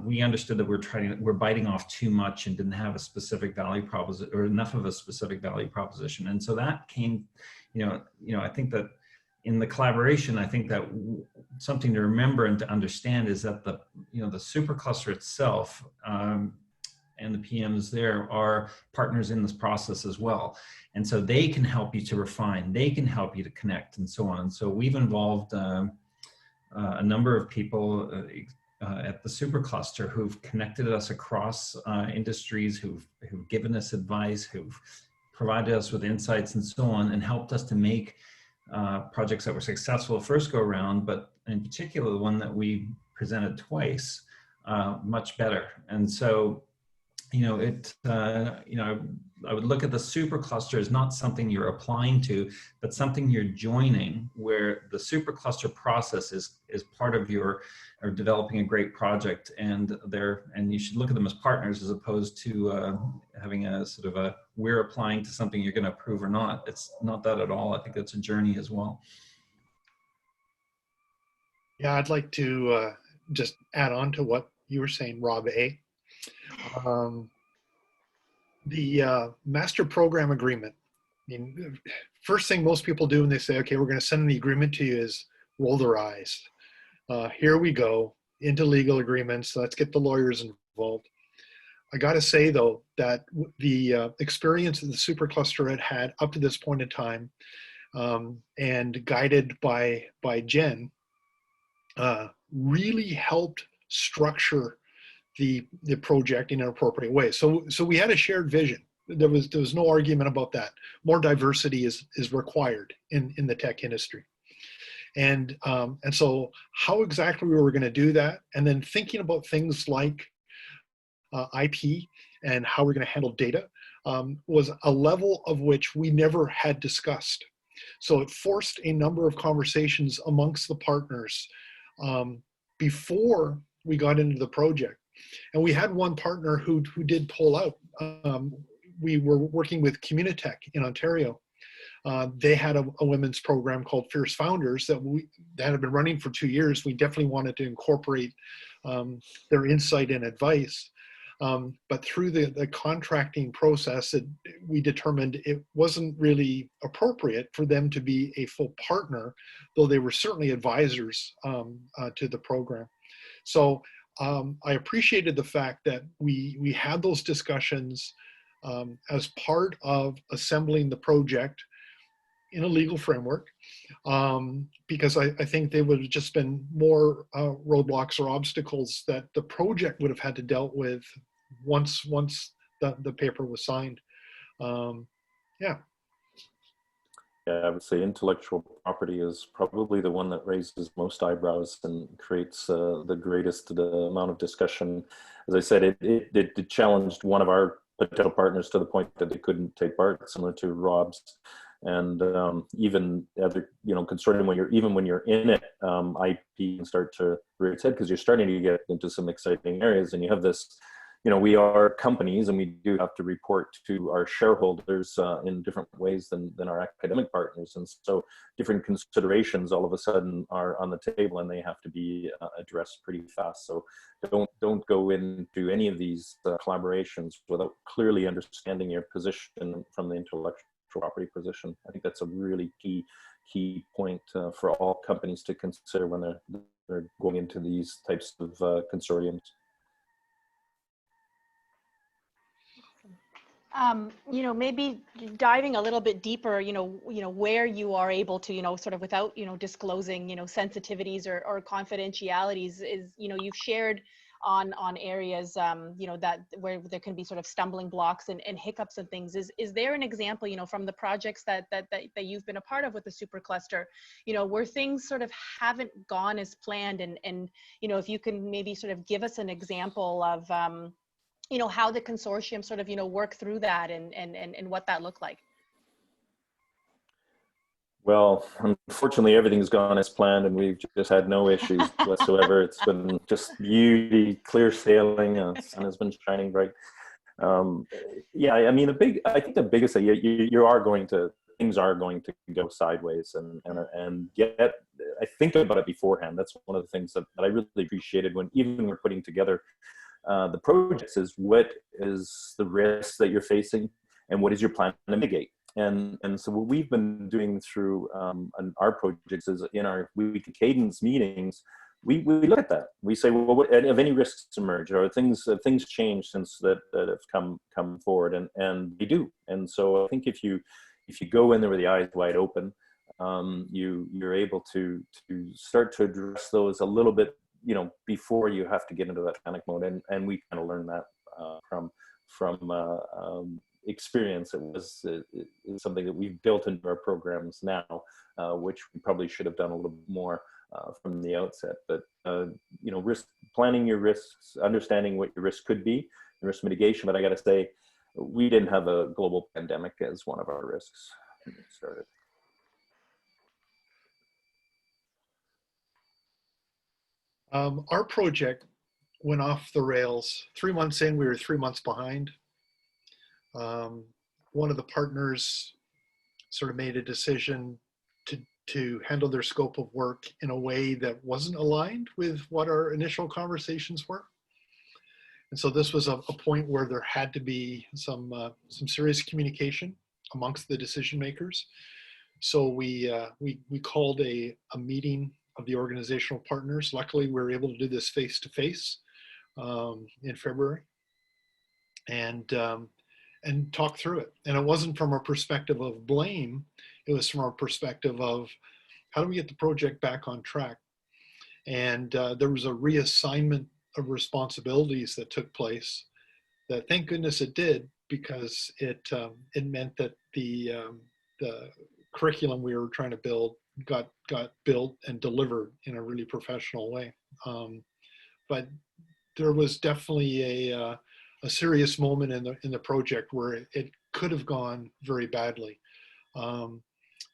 We understood that we're biting off too much and didn't have a specific value proposition, or enough of a specific value proposition. And so that came, you know, I think that in the collaboration, I think that something to remember and to understand is that the supercluster itself, and the PMs there are partners in this process as well. And so they can help you to refine, they can help you to connect, and so on. So we've involved a number of people at the supercluster who've connected us across industries, who've given us advice, who've provided us with insights and so on, and helped us to make projects that were successful first go around, but in particular the one that we presented twice, much better. And so, you know, I would look at the supercluster as not something you're applying to, but something you're joining, where the supercluster process is part of your, or developing a great project, and you should look at them as partners as opposed to having a sort of a, we're applying to something you're going to approve or not. It's not that at all. I think that's a journey as well. Yeah, I'd like to just add on to what you were saying, Rob A. The master program agreement. I mean, first thing most people do when they say, okay, we're going to send the agreement to you, is roll their eyes. Here we go into legal agreements. Let's get the lawyers involved. I got to say though, that the experience that the supercluster had up to this point in time, and guided by Jenn, really helped structure the project in an appropriate way. So we had a shared vision. There was no argument about that. More diversity is required in the tech industry. And so how exactly we were going to do that, and then thinking about things like IP and how we're going to handle data, was a level of which we never had discussed. So it forced a number of conversations amongst the partners before we got into the project. And we had one partner who did pull out. We were working with Communitech in Ontario. They had a women's program called Fierce Founders that had been running for 2 years. We definitely wanted to incorporate their insight and advice. But through the contracting process, we determined it wasn't really appropriate for them to be a full partner, though they were certainly advisors to the program. So I appreciated the fact that we had those discussions as part of assembling the project in a legal framework, because I think there would have just been more roadblocks or obstacles that the project would have had to dealt with once the paper was signed. Yeah. Yeah, I would say intellectual property is probably the one that raises most eyebrows and creates the greatest amount of discussion. As I said, it challenged one of our potential partners to the point that they couldn't take part, similar to Rob's. And even other, consortium, when you're in it, IP can start to rear its head because you're starting to get into some exciting areas, and you have this. We are companies, and we do have to report to our shareholders in different ways than our academic partners. And so different considerations all of a sudden are on the table, and they have to be addressed pretty fast. So don't go into any of these collaborations without clearly understanding your position from the intellectual property position. I think that's a really key point for all companies to consider when they're going into these types of consortiums. You know, maybe diving a little bit deeper, where you are able to, sort of without, disclosing, sensitivities or confidentialities is, you've shared on areas, that where there can be sort of stumbling blocks and hiccups and things. Is there an example, from the projects that you've been a part of with the supercluster, where things sort of haven't gone as planned, and if you can maybe sort of give us an example of, how the consortium sort of, work through that and what that looked like? Well, unfortunately, everything's gone as planned, and we've just had no issues whatsoever. It's been just beauty, clear sailing. The sun has been shining bright. Yeah, I mean, I think the biggest thing, things are going to go sideways, and get. I think about it beforehand. That's one of the things that I really appreciated when even we're putting together the projects, is what is the risk that you're facing and what is your plan to mitigate. And so what we've been doing through our projects is in our weekly cadence meetings, we look at that. We say, well, have any risks emerged, or have things changed since that have come forward, and they do. And so I think if you go in there with the eyes wide open, you're able to start to address those a little bit, before you have to get into that panic mode. And we kind of learned that from experience. It's something that we've built into our programs now, which we probably should have done a little bit more from the outset. But risk planning your risks, understanding what your risk could be, risk mitigation. But I got to say, we didn't have a global pandemic as one of our risks when we started. Our project went off the rails 3 months in. We were 3 months behind. One of the partners sort of made a decision to handle their scope of work in a way that wasn't aligned with what our initial conversations were. And so this was a point where there had to be some serious communication amongst the decision makers. So we called a meeting of the organizational partners. Luckily, we were able to do this face-to-face in February, and talk through it. And it wasn't from a perspective of blame. It was from a perspective of, how do we get the project back on track? And there was a reassignment of responsibilities that took place that, thank goodness it did, because it meant that the curriculum we were trying to build got built and delivered in a really professional way. But there was definitely a serious moment in the project where it could have gone very badly.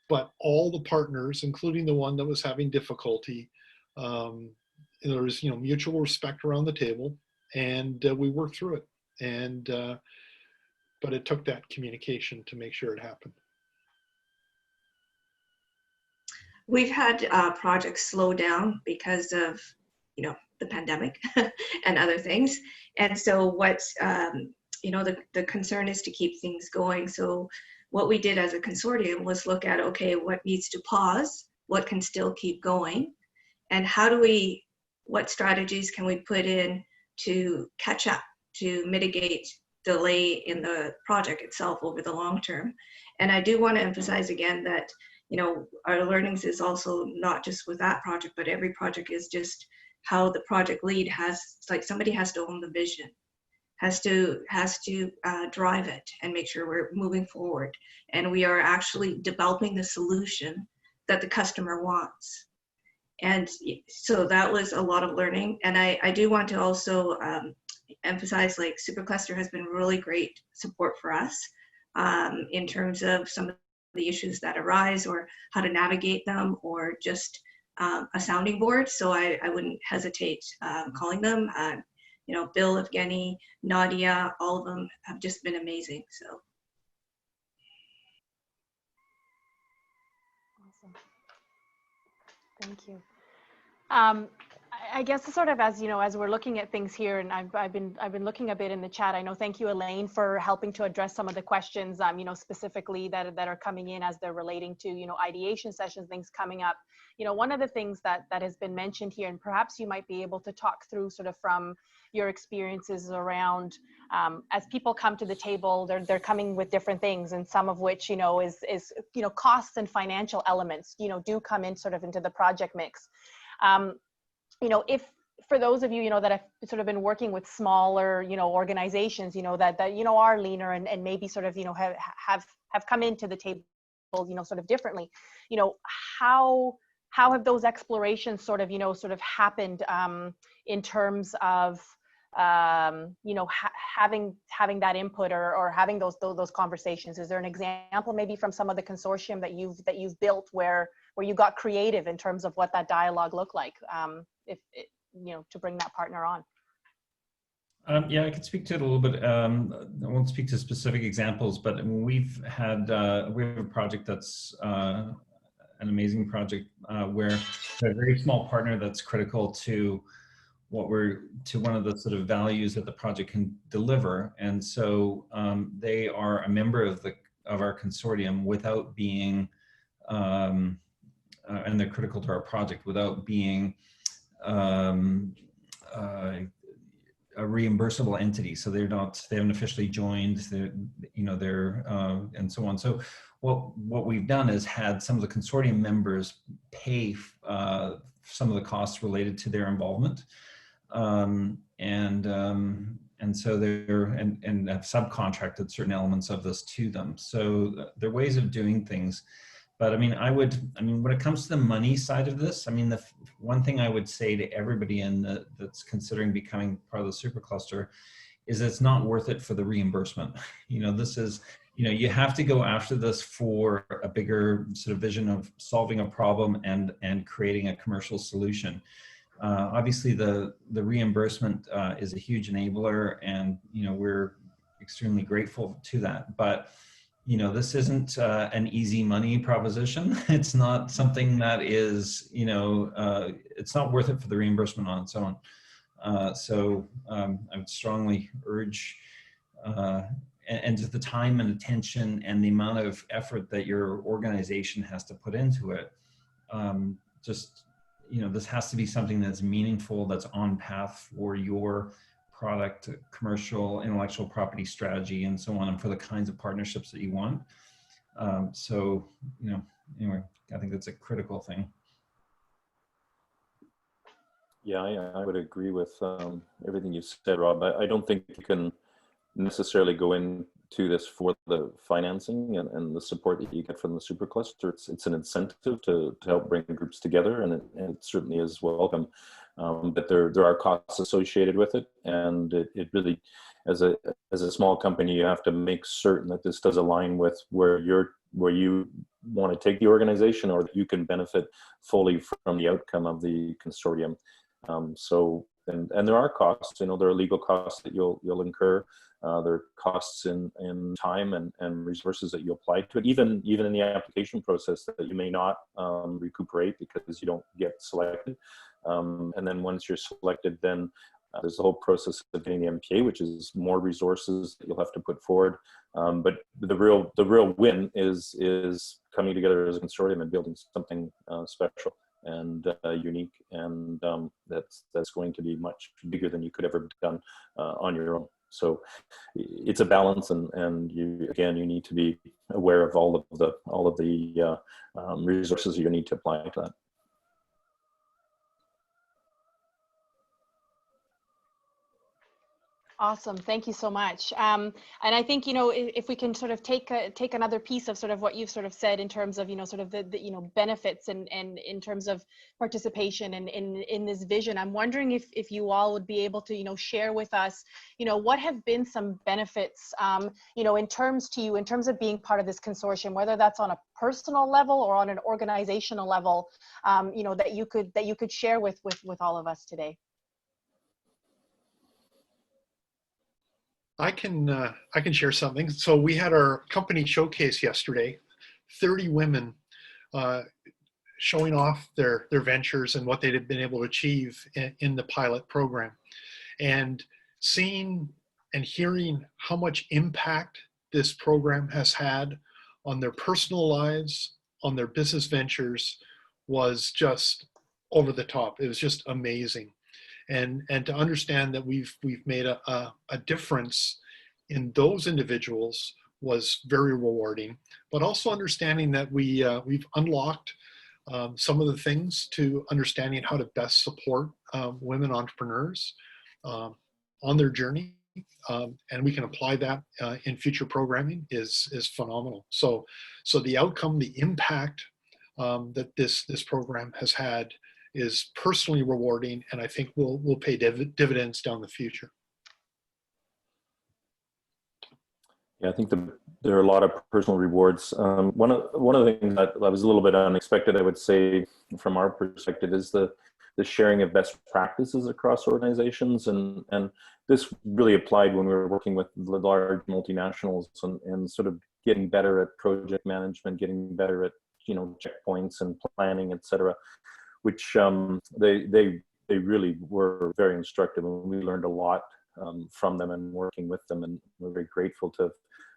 But all the partners, including the one that was having difficulty, there was mutual respect around the table, and we worked through it. And but it took that communication to make sure it happened. We've had projects slow down because of, the pandemic and other things. And so the concern is to keep things going. So what we did as a consortium was look at, okay, what needs to pause, what can still keep going, and what strategies can we put in to catch up, to mitigate delay in the project itself over the long term. And I do want to emphasize again that our learnings is also not just with that project, but every project is just how the project lead somebody has to own the vision, has to drive it and make sure we're moving forward. And we are actually developing the solution that the customer wants. And so that was a lot of learning. And I do want to also emphasize, Supercluster has been really great support for us in terms of some of the issues that arise, or how to navigate them, or just a sounding board. So I wouldn't hesitate calling them. Bill, Evgeny, Nadia, all of them have just been amazing. So. Awesome. Thank you. I guess sort of as, as we're looking at things here, and I've been looking a bit in the chat. I know, thank you, Elaine, for helping to address some of the questions, specifically that are coming in as they're relating to, ideation sessions, things coming up. One of the things that has been mentioned here, and perhaps you might be able to talk through sort of from your experiences around, as people come to the table, they're coming with different things, and some of which, is costs and financial elements, do come in sort of into the project mix. If for those of you, that have sort of been working with smaller, organizations, that are leaner and maybe sort of, have come into the table, sort of differently, how have those explorations sort of happened in terms of, having that input or having those conversations? Is there an example maybe from some of the consortium that you've built where you got creative in terms of what that dialogue looked like, to bring that partner on? Yeah, I can speak to it a little bit. I won't speak to specific examples, but we have a project that's an amazing project where a very small partner that's critical to one of the sort of values that the project can deliver, and so they are a member of our consortium without being, and they're critical to our project without being a reimbursable entity. So they haven't officially joined, they're and so on. So what we've done is had some of the consortium members pay some of the costs related to their involvement, and so and have subcontracted certain elements of this to them. So there are ways of doing things. But I mean, when it comes to the money side of this, the one thing I would say to everybody that's considering becoming part of the supercluster is it's not worth it for the reimbursement. This is, you have to go after this for a bigger sort of vision of solving a problem and creating a commercial solution. Obviously, the reimbursement is a huge enabler, and we're extremely grateful to that. But this isn't an easy money proposition. It's not something that is, it's not worth it for the reimbursement on its own. So I would strongly urge, and just the time and attention and the amount of effort that your organization has to put into it, this has to be something that's meaningful, that's on path for your product, commercial, intellectual property strategy, and so on, and for the kinds of partnerships that you want. So, anyway, I think that's a critical thing. Yeah, I would agree with everything you said, Rob. I don't think you can necessarily go into this for the financing and the support that you get from the supercluster. It's an incentive to help bring groups together, and it certainly is welcome. But there are costs associated with it, and it really, as a small company, you have to make certain that this does align with where you want to take the organization, or that you can benefit fully from the outcome of the consortium. And there are costs. There are legal costs that you'll incur. There are costs in time and resources that you apply to it, even in the application process, that you may not recuperate because you don't get selected. And then once you're selected, then there's the whole process of getting the MPA, which is more resources that you'll have to put forward. But the real win is coming together as a consortium and building something special and unique, and that's going to be much bigger than you could ever have done on your own. So it's a balance, and you need to be aware of all of the resources you need to apply to that. Awesome. Thank you so much. And I think, if we can sort of take another piece of sort of what you've sort of said in terms of, sort of the benefits and in terms of participation in this vision, I'm wondering if you all would be able to, share with us, what have been some benefits, in terms of being part of this consortium, whether that's on a personal level or on an organizational level, that you could share with all of us today. I can share something. So we had our company showcase yesterday. 30 women showing off their ventures and what they've been able to achieve in the pilot program, and seeing and hearing how much impact this program has had on their personal lives, on their business ventures, was just over the top. It was just amazing. And to understand that we've made a difference in those individuals was very rewarding, but also understanding that we've unlocked some of the things to understanding how to best support women entrepreneurs on their journey, and we can apply that in future programming is phenomenal. So the outcome, the impact that this program has had is personally rewarding, and I think will pay dividends down the future. Yeah, I think there are a lot of personal rewards. One of the things that was a little bit unexpected, I would say, from our perspective, is the sharing of best practices across organizations, and this really applied when we were working with the large multinationals and sort of getting better at project management, getting better at checkpoints and planning, etc. Which they really were very instructive, and we learned a lot from them and working with them, and we're very grateful to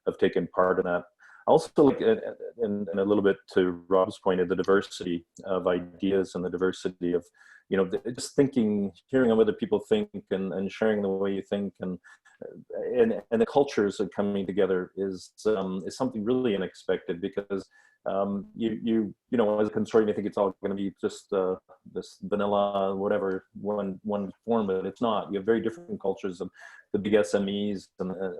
have taken part in that. Also, like, and a little bit to Rob's point, of the diversity of ideas and the diversity of, just thinking, hearing how other people think, and sharing the way you think, and the cultures of coming together is something really unexpected, because as a consortium, you think it's all going to be just this vanilla, whatever, one form, but it's not. You have very different cultures of the big SMEs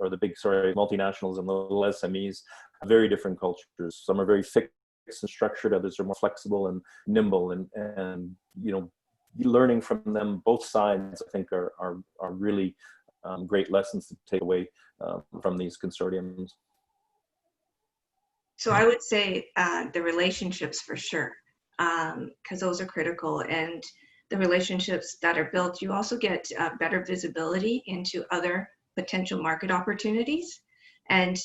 or the big, multinationals, and the little SMEs, very different cultures. Some are very fixed and structured, others are more flexible and nimble, and learning from them, both sides, I think are really great lessons to take away from these consortiums. So I would say the relationships for sure, because those are critical, and the relationships that are built, you also get better visibility into other potential market opportunities. And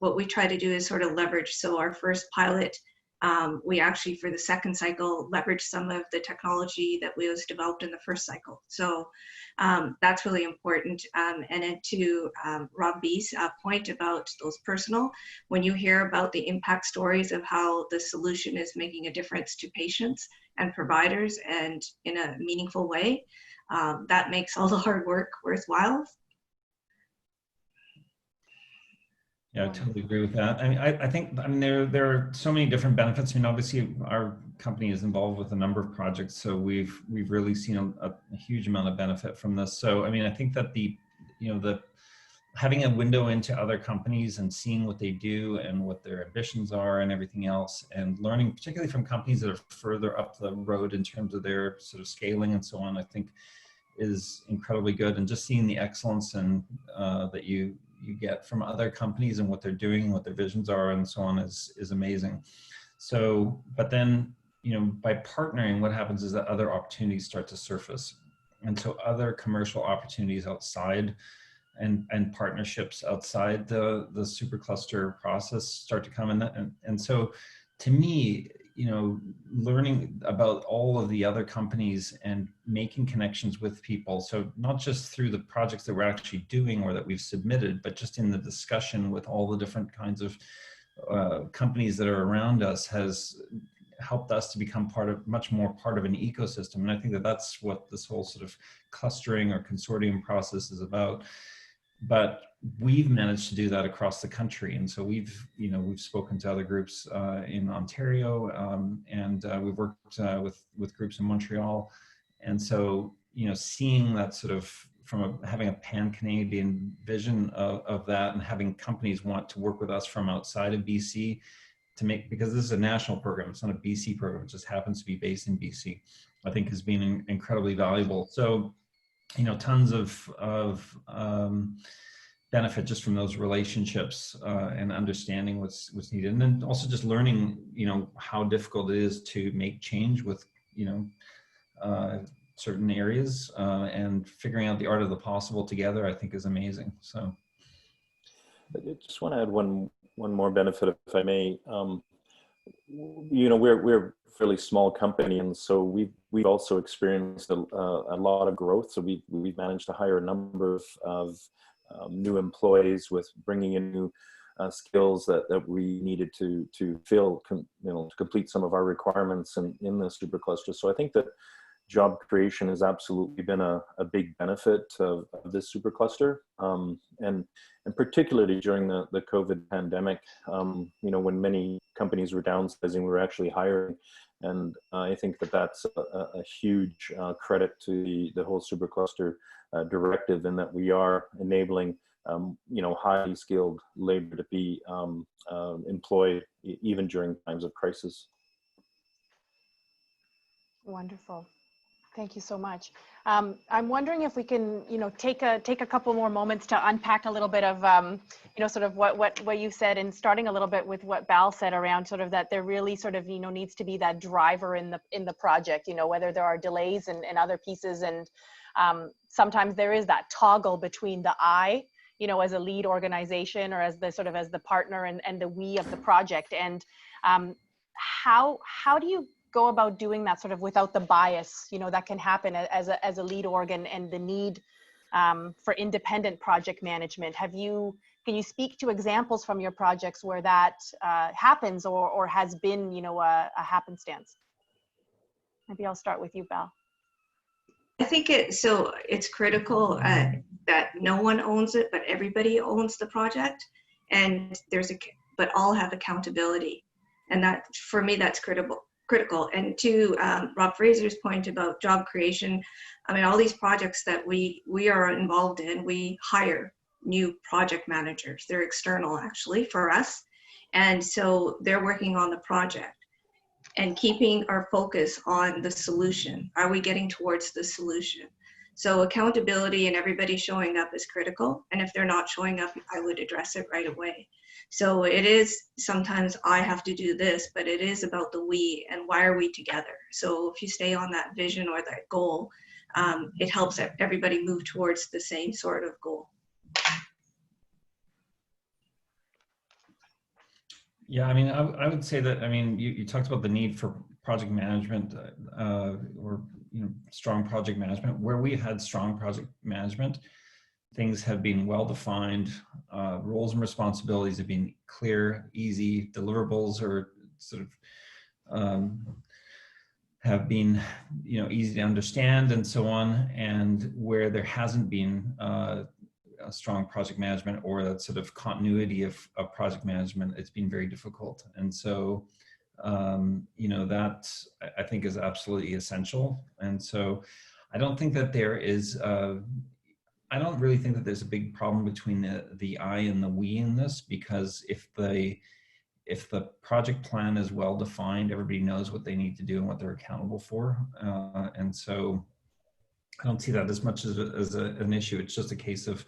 what we try to do is sort of leverage. So our first pilot, we actually, for the second cycle, leveraged some of the technology that was developed in the first cycle. So that's really important. And then to Rob B's point about those personal, when you hear about the impact stories of how the solution is making a difference to patients and providers, and in a meaningful way, that makes all the hard work worthwhile. Yeah, I totally agree with that. I mean, I think there are so many different benefits. I mean, obviously, our company is involved with a number of projects, so we've really seen a huge amount of benefit from this. So, I mean, I think that the having a window into other companies and seeing what they do and what their ambitions are and everything else, and learning particularly from companies that are further up the road in terms of their sort of scaling and so on, I think is incredibly good. And just seeing the excellence and that you get from other companies and what they're doing, what their visions are, and so on is amazing. So, but then, by partnering, what happens is that other opportunities start to surface. And so other commercial opportunities outside and partnerships outside the supercluster process start to come in. And so to me, learning about all of the other companies and making connections with people. So not just through the projects that we're actually doing or that we've submitted, but just in the discussion with all the different kinds of companies that are around us has helped us to become much more part of an ecosystem. And I think that that's what this whole sort of clustering or consortium process is about. But we've managed to do that across the country, and so we've spoken to other groups in Ontario, and we've worked with groups in Montreal, and so seeing that sort of from having a pan-Canadian vision of that, and having companies want to work with us from outside of BC because this is a national program, it's not a BC program, it just happens to be based in BC, I think has been incredibly valuable. So tons of benefit just from those relationships and understanding what's needed, and then also just learning how difficult it is to make change with certain areas, and figuring out the art of the possible together, I think is amazing. So I just want to add one more benefit, if I may. we're a fairly small company, and so we've also experienced a lot of growth. So we've managed to hire a number of new employees with bringing in new skills that we needed to fill, to complete some of our requirements in the supercluster. So I think that job creation has absolutely been a big benefit of this supercluster, and particularly during the COVID pandemic, when many companies were downsizing, we were actually hiring, and I think that that's a huge credit to the whole supercluster directive, in that we are enabling highly skilled labor to be employed even during times of crisis. Wonderful. Thank you so much. I'm wondering if we can, take a couple more moments to unpack a little bit of, sort of what you said, and starting a little bit with what Bal said around sort of that there really sort of, needs to be that driver in the project, whether there are delays and other pieces. And sometimes there is that toggle between the I, as a lead organization, or as the partner, and the we of the project. And how do you go about doing that sort of without the bias, that can happen as a lead org, and the need for independent project management? Can you speak to examples from your projects where that happens, or has been, a happenstance? Maybe I'll start with you, Bal. I think it's critical that no one owns it, but everybody owns the project, and but all have accountability, and that, for me, that's critical. And to Rob Fraser's point about job creation, I mean, all these projects that we are involved in, we hire new project managers. They're external, actually, for us, and so they're working on the project and keeping our focus on the solution. Are we getting towards the solution? So accountability and everybody showing up is critical. And if they're not showing up, I would address it right away. So it is, sometimes I have to do this, but it is about the we, and why are we together? So if you stay on that vision or that goal, it helps everybody move towards the same sort of goal. Yeah, I mean, I would say that, I mean, you talked about the need for project management, or strong project management. Where we've had strong project management, things have been well defined, roles and responsibilities have been clear, easy, deliverables are sort of have been easy to understand, and so on. And where there hasn't been a strong project management, or that sort of continuity of project management, it's been very difficult. And so that I think is absolutely essential. And so I don't think that there is I don't really think that there's a big problem between the I and the we in this, because if the project plan is well defined, everybody knows what they need to do and what they're accountable for. And so I don't see that as much as an issue. It's just a case of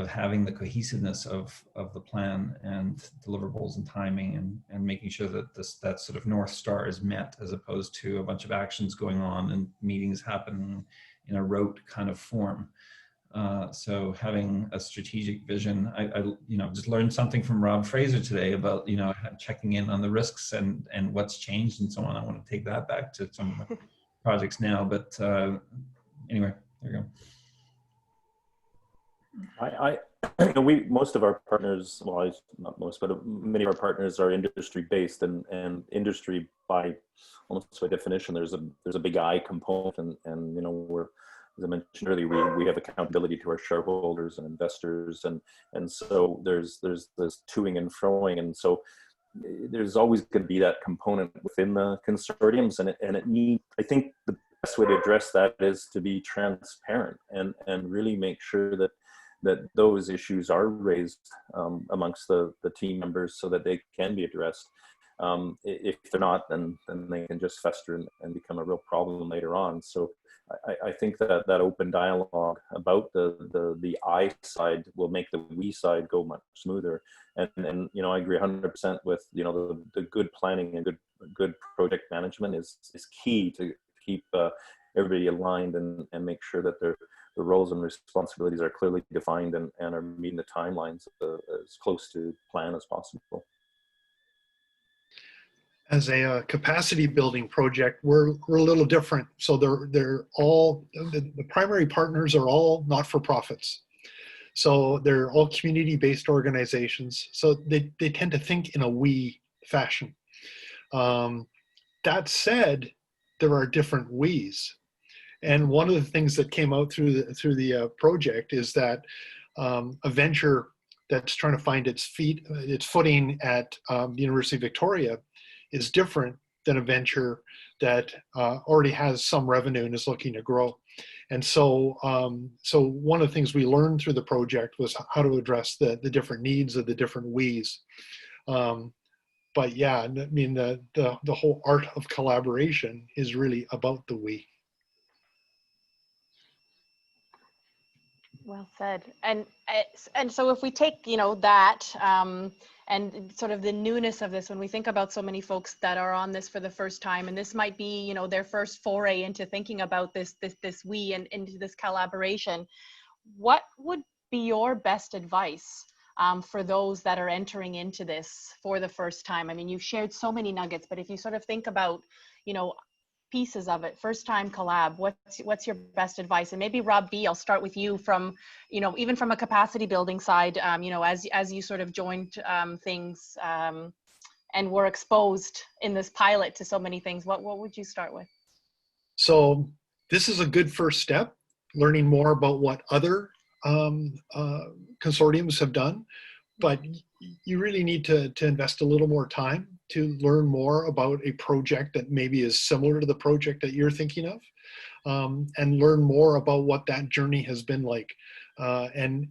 having the cohesiveness of the plan and deliverables and timing, and making sure that that sort of North Star is met, as opposed to a bunch of actions going on and meetings happen in a rote kind of form. So having a strategic vision, I just learned something from Rob Fraser today about, checking in on the risks and what's changed and so on. I want to take that back to some of my projects now, but anyway, there you go. Most of our partners, well, not most, but many of our partners are industry based, and industry by almost by definition, there's a big I component, and we're, as I mentioned earlier, we have accountability to our shareholders and investors, and so there's this toing and froing, and so there's always going to be that component within the consortiums, and I think the best way to address that is to be transparent and really make sure that those issues are raised amongst the team members, so that they can be addressed. If they're not, then they can just fester and become a real problem later on. So I think that open dialogue about the I side will make the we side go much smoother. And I agree 100% with the good planning and good project management is key to keep everybody aligned and make sure that the roles and responsibilities are clearly defined and are meeting the timelines as close to plan as possible. as a capacity building project, we're a little different. So they're all, the primary partners are all not-for-profits. So they're all community-based organizations. So they tend to think in a we fashion. That said, there are different we's. And one of the things that came out through the project is that a venture that's trying to find its footing at the University of Victoria is different than a venture that already has some revenue and is looking to grow. And so, so one of the things we learned through the project was how to address the different needs of the different we's. But yeah, I mean, the whole art of collaboration is really about the we. Well said. And so if we take, you know, that and sort of the newness of this, when we think about so many folks that are on this for the first time, and this might be, you know, their first foray into thinking about this we and into this collaboration, what would be your best advice for those that are entering into this for the first time? I mean, you've shared so many nuggets, but if you sort of think about, you know, pieces of it, first time collab, what's your best advice? And maybe Rob B, I'll start with you from, you know, even from a capacity building side, you know, as you sort of joined things and were exposed in this pilot to so many things, what would you start with? So this is a good first step, learning more about what other consortiums have done, but you really need to invest a little more time to learn more about a project that maybe is similar to the project that you're thinking of, and learn more about what that journey has been like. And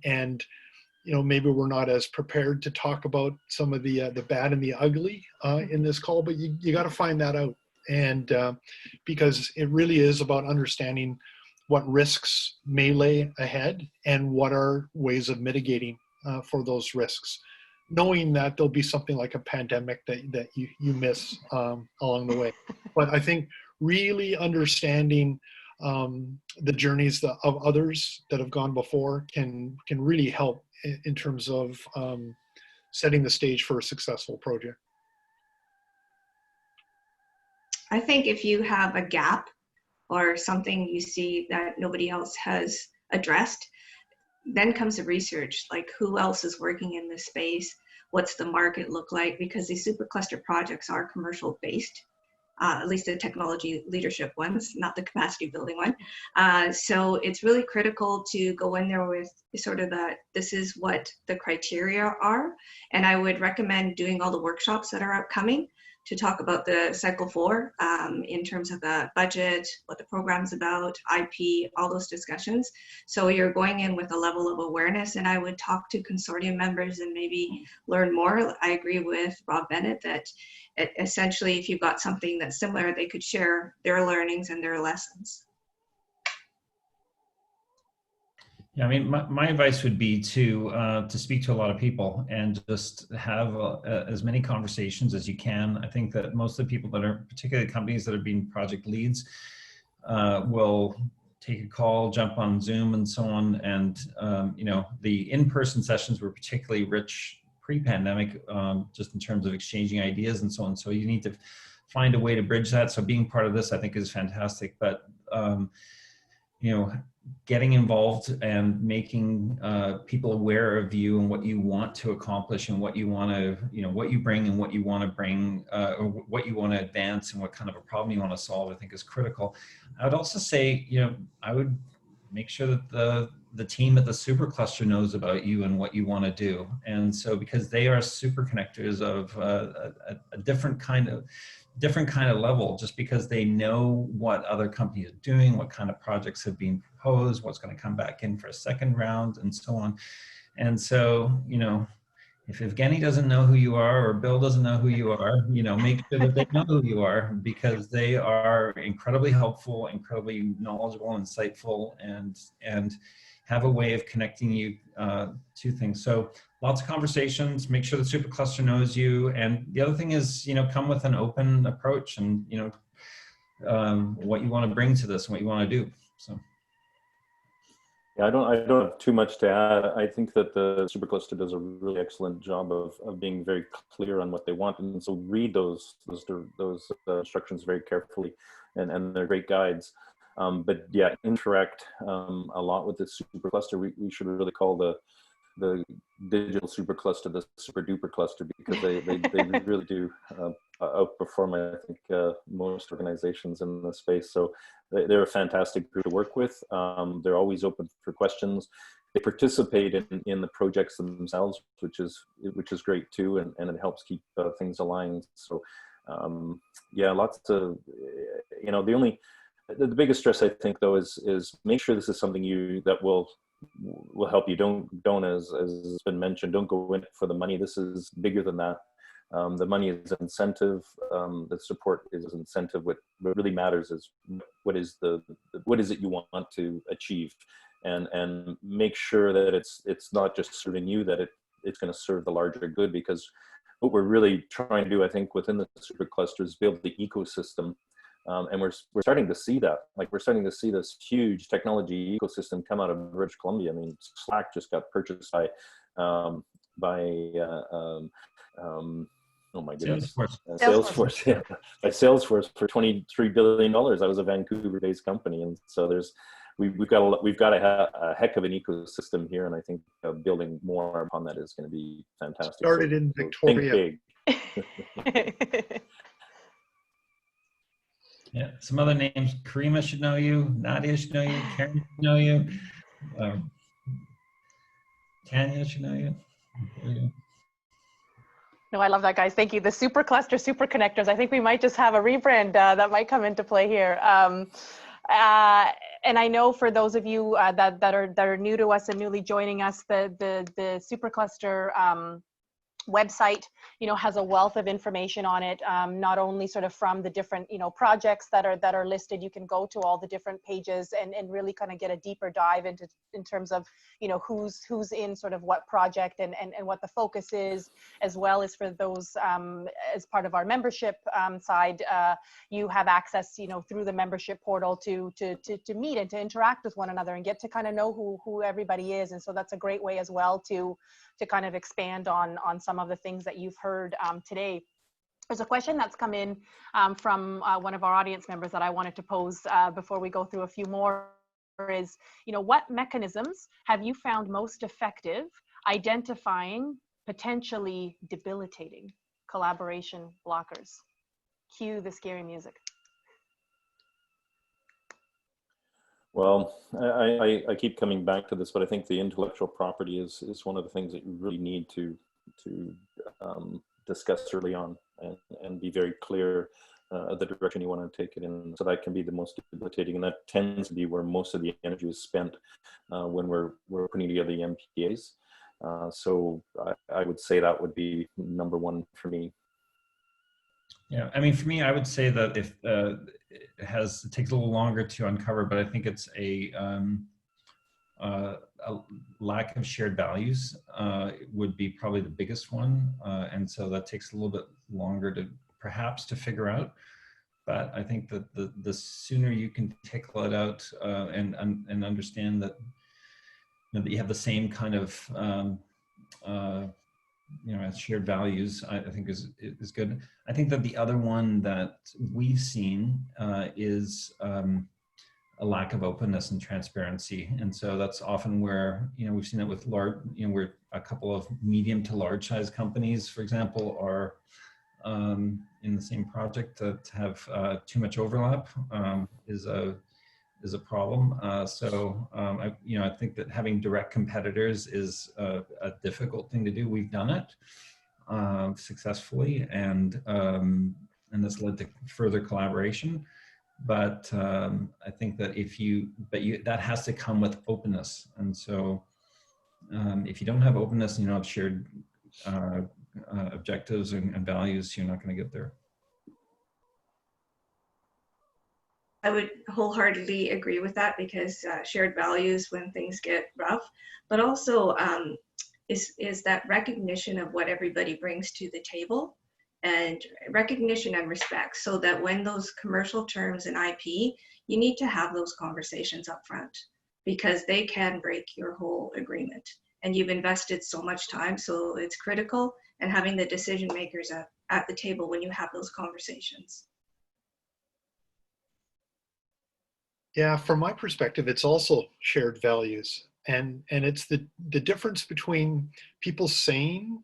you know, maybe we're not as prepared to talk about some of the bad and the ugly in this call, but you got to find that out. And because it really is about understanding what risks may lay ahead and what are ways of mitigating for those risks, knowing that there'll be something like a pandemic that you miss along the way. But I think really understanding the journeys of others that have gone before can really help in terms of setting the stage for a successful project. I think if you have a gap or something you see that nobody else has addressed, then comes the research, like who else is working in this space? What's the market look like? Because these supercluster projects are commercial based, at least the technology leadership ones, not the capacity building one. So it's really critical to go in there with sort of this is what the criteria are. And I would recommend doing all the workshops that are upcoming to talk about the cycle 4 in terms of the budget, what the program's about, IP, all those discussions. So you're going in with a level of awareness, and I would talk to consortium members and maybe learn more. I agree with Rob Bennett that essentially if you've got something that's similar, they could share their learnings and their lessons. Yeah, I mean, my advice would be to speak to a lot of people and just have as many conversations as you can. I think that most of the people that are, particularly companies that are being project leads, will take a call, jump on Zoom and so on. And, you know, the in-person sessions were particularly rich pre-pandemic, just in terms of exchanging ideas and so on. So you need to find a way to bridge that. So being part of this, I think, is fantastic. But, you know, getting involved and making people aware of you and what you want to accomplish and what you want to, you know, what you bring and what you want to bring, or what you want to advance and what kind of a problem you want to solve, I think is critical. I would also say, you know, I would make sure that the team at the supercluster knows about you and what you want to do. And so, because they are super connectors of a different kind of level, just because they know what other companies are doing, what kind of projects have been proposed, what's going to come back in for a second round, and so on. And so, you know, if Evgeny doesn't know who you are, or Bill doesn't know who you are, you know, make sure that they know who you are, because they are incredibly helpful, incredibly knowledgeable, insightful, and have a way of connecting you to things. So lots of conversations, make sure the supercluster knows you. And the other thing is, you know, come with an open approach and, you know, what you want to bring to this and what you want to do. So. Yeah, I don't have too much to add. I think that the supercluster does a really excellent job of being very clear on what they want, and so read those instructions very carefully, and they're great guides. But yeah, interact a lot with the supercluster. We should really call the digital supercluster the super duper cluster, because they really do outperform, I think, most organizations in the space. So they're a fantastic group to work with. They're always open for questions. They participate in the projects themselves, which is great too, and it helps keep things aligned. So yeah, lots of, you know, the biggest stress, I think, though, is make sure this is something that will help you. Don't as has been mentioned, don't go in for the money. This is bigger than that. The money is incentive. The support is incentive. What really matters is what is it you want to achieve, and make sure that it's not just serving you, that it's going to serve the larger good. Because what we're really trying to do, I think, within the supercluster is build the ecosystem. And we're starting to see that. Like, we're starting to see this huge technology ecosystem come out of British Columbia. I mean, Slack just got purchased by oh my goodness, Salesforce, yeah, by Salesforce for $23 billion. That was a Vancouver-based company, and so we've got a heck of an ecosystem here, and I think building more upon that is going to be fantastic. Started in Victoria. Think big. Yeah, some other names. Karima should know you. Nadia should know you. Karen should know you. Tanya should know you. No, I love that, guys. Thank you. The supercluster, super connectors. I think we might just have a rebrand that might come into play here. And I know for those of you that are new to us and newly joining us, the supercluster website, you know, has a wealth of information on it, not only sort of from the different, you know, projects that are listed. You can go to all the different pages and really kind of get a deeper dive in terms of, you know, who's in sort of what project and what the focus is, as well as for those as part of our membership side, you have access, you know, through the membership portal to meet and to interact with one another and get to kind of know who everybody is. And so that's a great way as well to kind of expand on some of the things that you've heard today. There's a question that's come in from one of our audience members that I wanted to pose before we go through a few more. Is, you know, what mechanisms have you found most effective identifying potentially debilitating collaboration blockers? Cue the scary music. Well, I keep coming back to this, but I think the intellectual property is one of the things that you really need to discuss early on, and be very clear the direction you want to take it in. So that can be the most debilitating, and that tends to be where most of the energy is spent when we're putting together the MPAs. So I would say that would be number one for me. Yeah, I mean, for me, I would say that if it takes a little longer to uncover, but I think it's a lack of shared values would be probably the biggest one, and so that takes a little bit longer to perhaps to figure out. But I think that the sooner you can tickle it out and understand that, you know, that you have the same kind of you know, shared values, I think is good. I think that the other one that we've seen is a lack of openness and transparency, and so that's often where, you know, we've seen it with large, you know, where a couple of medium to large size companies, for example, are in the same project that have too much overlap is a problem. You know, I think that having direct competitors is a difficult thing to do. We've done it successfully, and this led to further collaboration. But I think that that has to come with openness. And so if you don't have openness and you don't have shared objectives and values, you're not going to get there. I would wholeheartedly agree with that, because shared values when things get rough, but also is that recognition of what everybody brings to the table, and recognition and respect, so that when those commercial terms and IP, you need to have those conversations up front. because they can break your whole agreement. And you've invested so much time, so it's critical, and having the decision makers at the table when you have those conversations. Yeah, from my perspective, it's also shared values. And it's the difference between people saying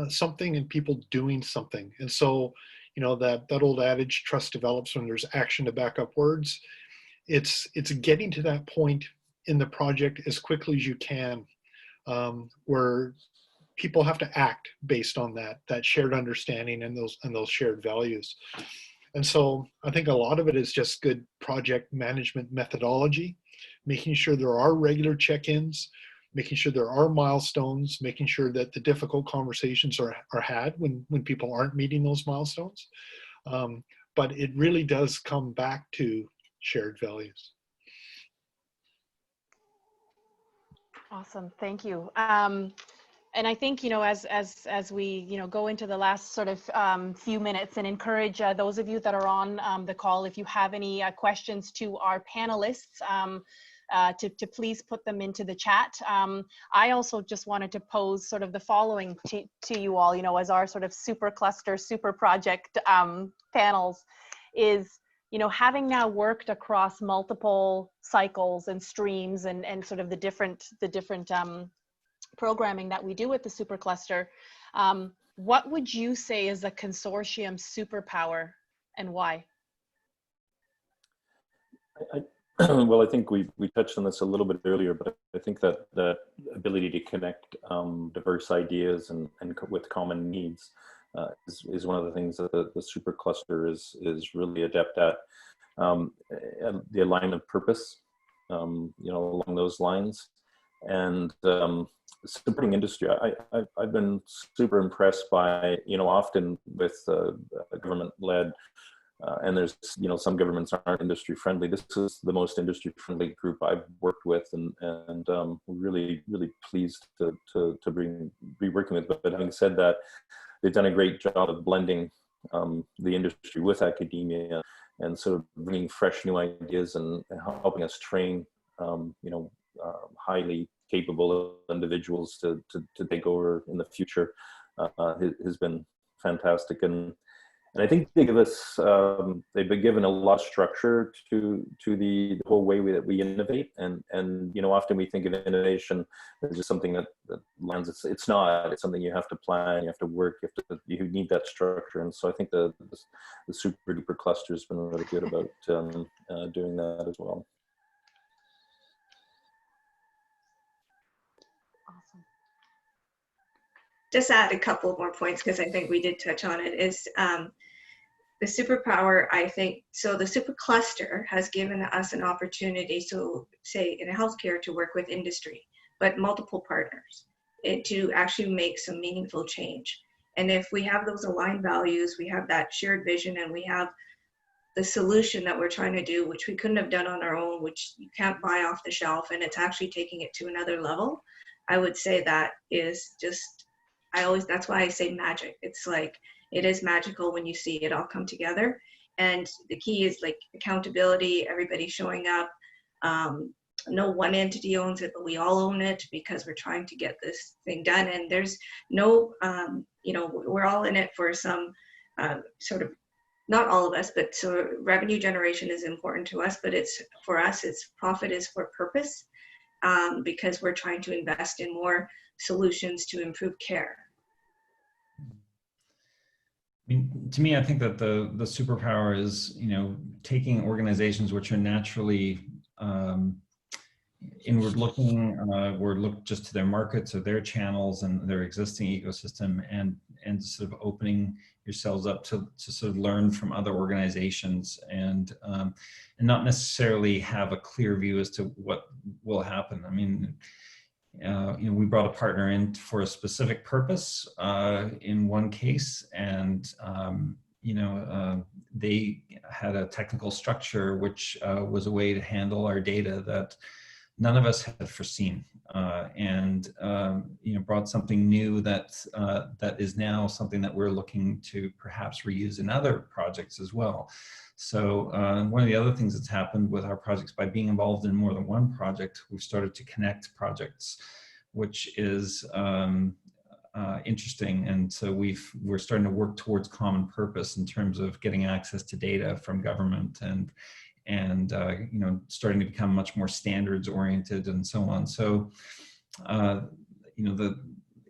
something and people doing something. And so, you know, that old adage, trust develops when there's action to back up words. It's getting to that point in the project as quickly as you can, where people have to act based on that shared understanding and those shared values. And so I think a lot of it is just good project management methodology, making sure there are regular check-ins, making sure there are milestones, making sure that the difficult conversations are had when people aren't meeting those milestones. But it really does come back to shared values. Awesome, thank you. And I think, you know, as we, you know, go into the last sort of few minutes, and encourage those of you that are on the call, if you have any questions to our panelists, to please put them into the chat. I also just wanted to pose sort of the following to you all, you know, as our sort of super cluster, super project panels is, you know, having now worked across multiple cycles and streams and sort of the different programming that we do with the supercluster, what would you say is a consortium superpower and why? Well, I think we touched on this a little bit earlier, but I think that the ability to connect diverse ideas and with common needs is one of the things that the supercluster is really adept at. The alignment of purpose, you know, along those lines, and supporting industry. I've been super impressed by, you know, often with government-led, and there's, you know, some governments aren't industry friendly. This is the most industry friendly group I've worked with, and really pleased to be working with. But having said that, they've done a great job of blending the industry with academia, and sort of bringing fresh new ideas and helping us train, you know, highly capable individuals to take over in the future has been fantastic. And I think they give us, they've been given a lot of structure to the whole way that we innovate. And you know, often we think of innovation as just something that lands. It's not. It's something you have to plan, you have to work, you need that structure. And so I think the super duper cluster has been really good about doing that as well. Awesome. Just add a couple more points, because I think we did touch on it, is the superpower, I think. So the supercluster has given us an opportunity, so say in healthcare, to work with industry, but multiple partners, to actually make some meaningful change. And if we have those aligned values, we have that shared vision, and we have the solution that we're trying to do, which we couldn't have done on our own, which you can't buy off the shelf, and it's actually taking it to another level. I would say that is just, that's why I say magic. It's like, it is magical when you see it all come together. And the key is like accountability, everybody showing up. No one entity owns it, but we all own it, because we're trying to get this thing done. And there's no, you know, we're all in it for some sort of, not all of us, but so revenue generation is important to us, but it's, for us, it's profit is for purpose, because we're trying to invest in more solutions to improve care. I mean, to me, I think that the superpower is, you know, taking organizations which are naturally inward looking, or look just to their markets or their channels and their existing ecosystem, and sort of opening yourselves up to sort of learn from other organizations, and not necessarily have a clear view as to what will happen. I mean, you know, we brought a partner in for a specific purpose in one case, and you know, they had a technical structure which was a way to handle our data that none of us had foreseen, and you know, brought something new that that is now something that we're looking to perhaps reuse in other projects as well. So one of the other things that's happened with our projects, by being involved in more than one project, we've started to connect projects, which is interesting. And so we're starting to work towards common purpose in terms of getting access to data from government, and you know, starting to become much more standards oriented and so on. So you know, the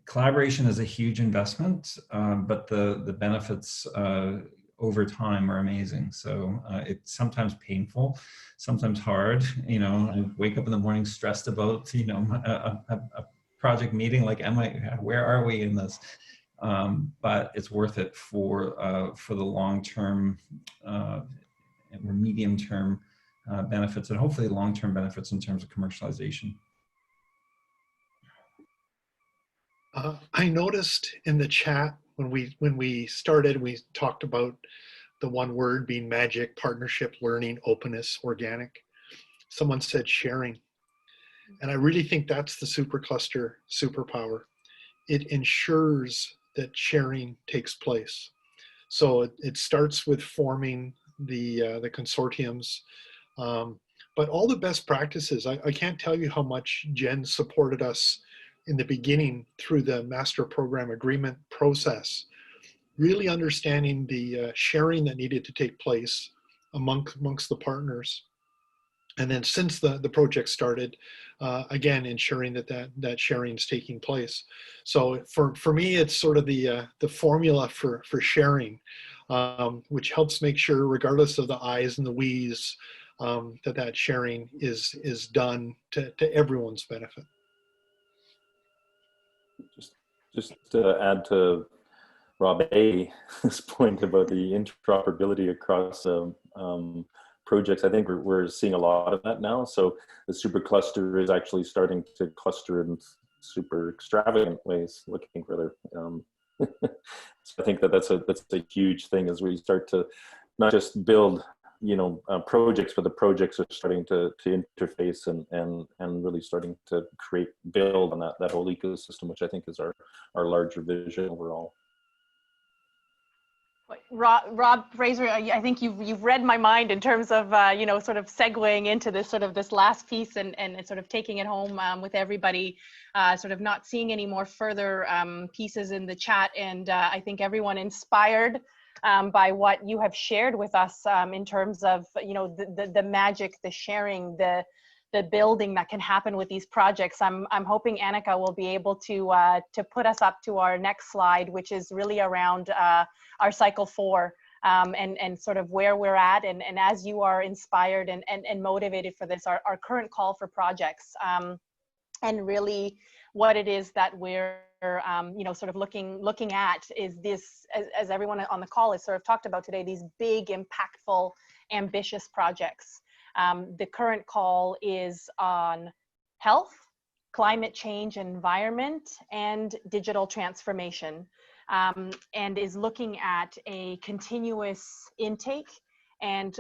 collaboration is a huge investment, but the benefits over time are amazing. So it's sometimes painful, sometimes hard. You know, I wake up in the morning stressed about, you know, a project meeting, like, where are we in this? But it's worth it for the long-term or medium-term benefits, and hopefully long-term benefits in terms of commercialization. I noticed in the chat when we started, we talked about the one word being magic, partnership, learning, openness, organic. Someone said sharing. And I really think that's the supercluster superpower. It ensures that sharing takes place. So it starts with forming the consortiums, but all the best practices. I can't tell you how much Jenn supported us in the beginning through the master program agreement process, really understanding the sharing that needed to take place amongst the partners. And then since the project started, again, ensuring that sharing is taking place. So for me, it's sort of the formula for sharing, which helps make sure, regardless of the I's and the we's, that sharing is done to everyone's benefit. Just to add to Rob A's point about the interoperability across projects, I think we're seeing a lot of that now. So the supercluster is actually starting to cluster in super extravagant ways, looking for their. So I think that's a huge thing as we start to not just build, you know, projects, but the projects are starting to interface and really starting to build on that whole ecosystem, which I think is our larger vision overall. Rob Fraser, I think you've read my mind in terms of you know, sort of segueing into this last piece and sort of taking it home with everybody, sort of not seeing any more further pieces in the chat, and I think everyone inspired by what you have shared with us in terms of, you know, the magic, the sharing, the building that can happen with these projects. I'm hoping Annika will be able to put us up to our next slide, which is really around our cycle 4 and sort of where we're at, and as you are inspired and motivated for this, our current call for projects, and really what it is that we're you know, sort of looking at is this, as everyone on the call has sort of talked about today, these big, impactful, ambitious projects. The current call is on health, climate change, environment, and digital transformation, and is looking at a continuous intake. And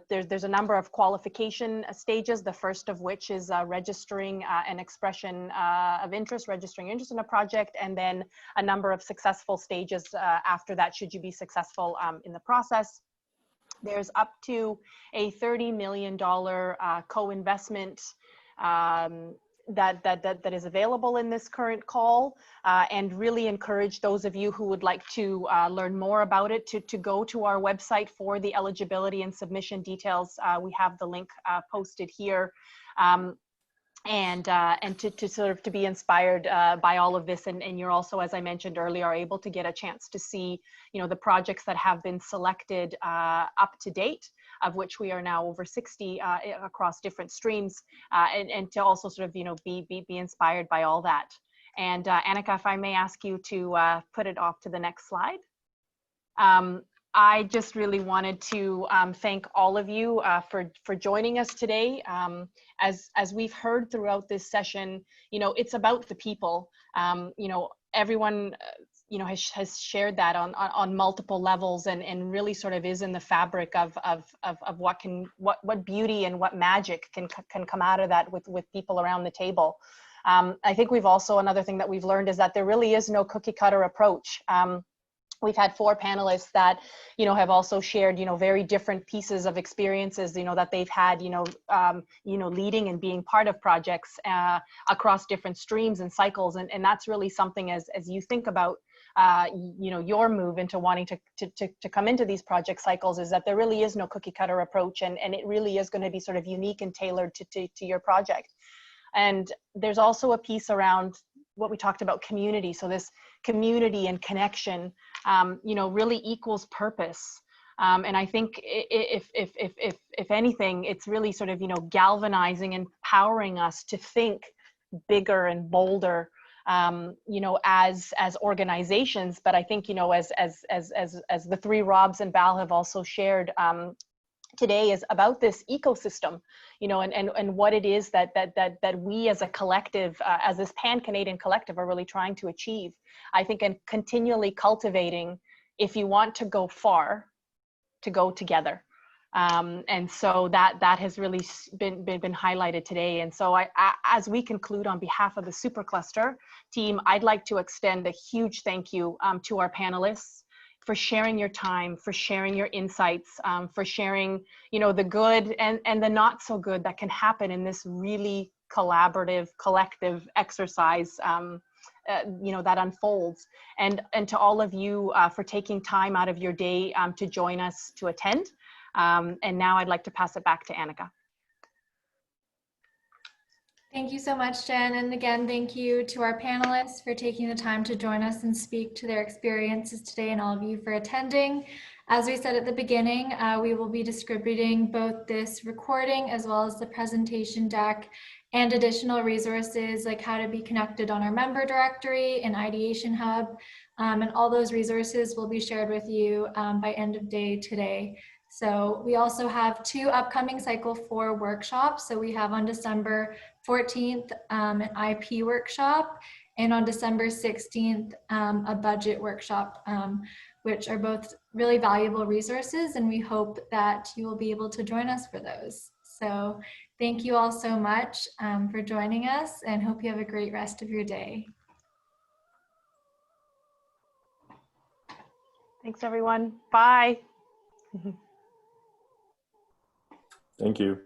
there's a number of qualification stages, the first of which is registering an expression of interest, registering interest in a project, and then a number of successful stages after that, should you be successful in the process. There's up to a $30 million co-investment that is available in this current call, and really encourage those of you who would like to learn more about it to go to our website for the eligibility and submission details. We have the link posted here. And to sort of to be inspired by all of this, and you're also, as I mentioned earlier, are able to get a chance to see, you know, the projects that have been selected up to date, of which we are now over 60 across different streams, and to also sort of, you know, be inspired by all that. And Annika, if I may ask you to put it off to the next slide. I just really wanted to thank all of you for joining us today. As we've heard throughout this session, you know, it's about the people. You know, everyone has shared that on multiple levels, and really sort of is in the fabric of what beauty and what magic can come out of that with people around the table. I think we've also, another thing that we've learned is that there really is no cookie cutter approach. We've had 4 panelists that, have also shared, very different pieces of experiences, that they've had, leading and being part of projects across different streams and cycles. And that's really something as you think about, your move into wanting to come into these project cycles, is that there really is no cookie cutter approach, and it really is going to be sort of unique and tailored to your project. And there's also a piece around what we talked about, community. So this community and connection, really equals purpose. And I think if anything, it's really sort of, galvanizing and empowering us to think bigger and bolder, as organizations. But I think, as the 3 Robs and Bal have also shared, today, is about this ecosystem, and what it is that we as a collective, as this Pan-Canadian collective, are really trying to achieve. I think, and continually cultivating, if you want to go far, to go together. And so that has really been highlighted today. And so as we conclude, on behalf of the Supercluster team, I'd like to extend a huge thank you to our panelists for sharing your time, for sharing your insights, for sharing, the good and the not so good that can happen in this really collaborative, collective exercise, that unfolds. And to all of you for taking time out of your day to join us to attend. And now I'd like to pass it back to Annika. Thank you so much, Jen. And again, thank you to our panelists for taking the time to join us and speak to their experiences today, and all of you for attending. As we said at the beginning, we will be distributing both this recording as well as the presentation deck and additional resources like how to be connected on our member directory and Ideation Hub. And all those resources will be shared with you by end of day today. So we also have 2 upcoming Cycle 4 workshops. So we have on December 14th, an IP workshop, and on December 16th, a budget workshop, which are both really valuable resources, and we hope that you will be able to join us for those. So thank you all so much for joining us, and hope you have a great rest of your day. Thanks, everyone. Bye. Thank you.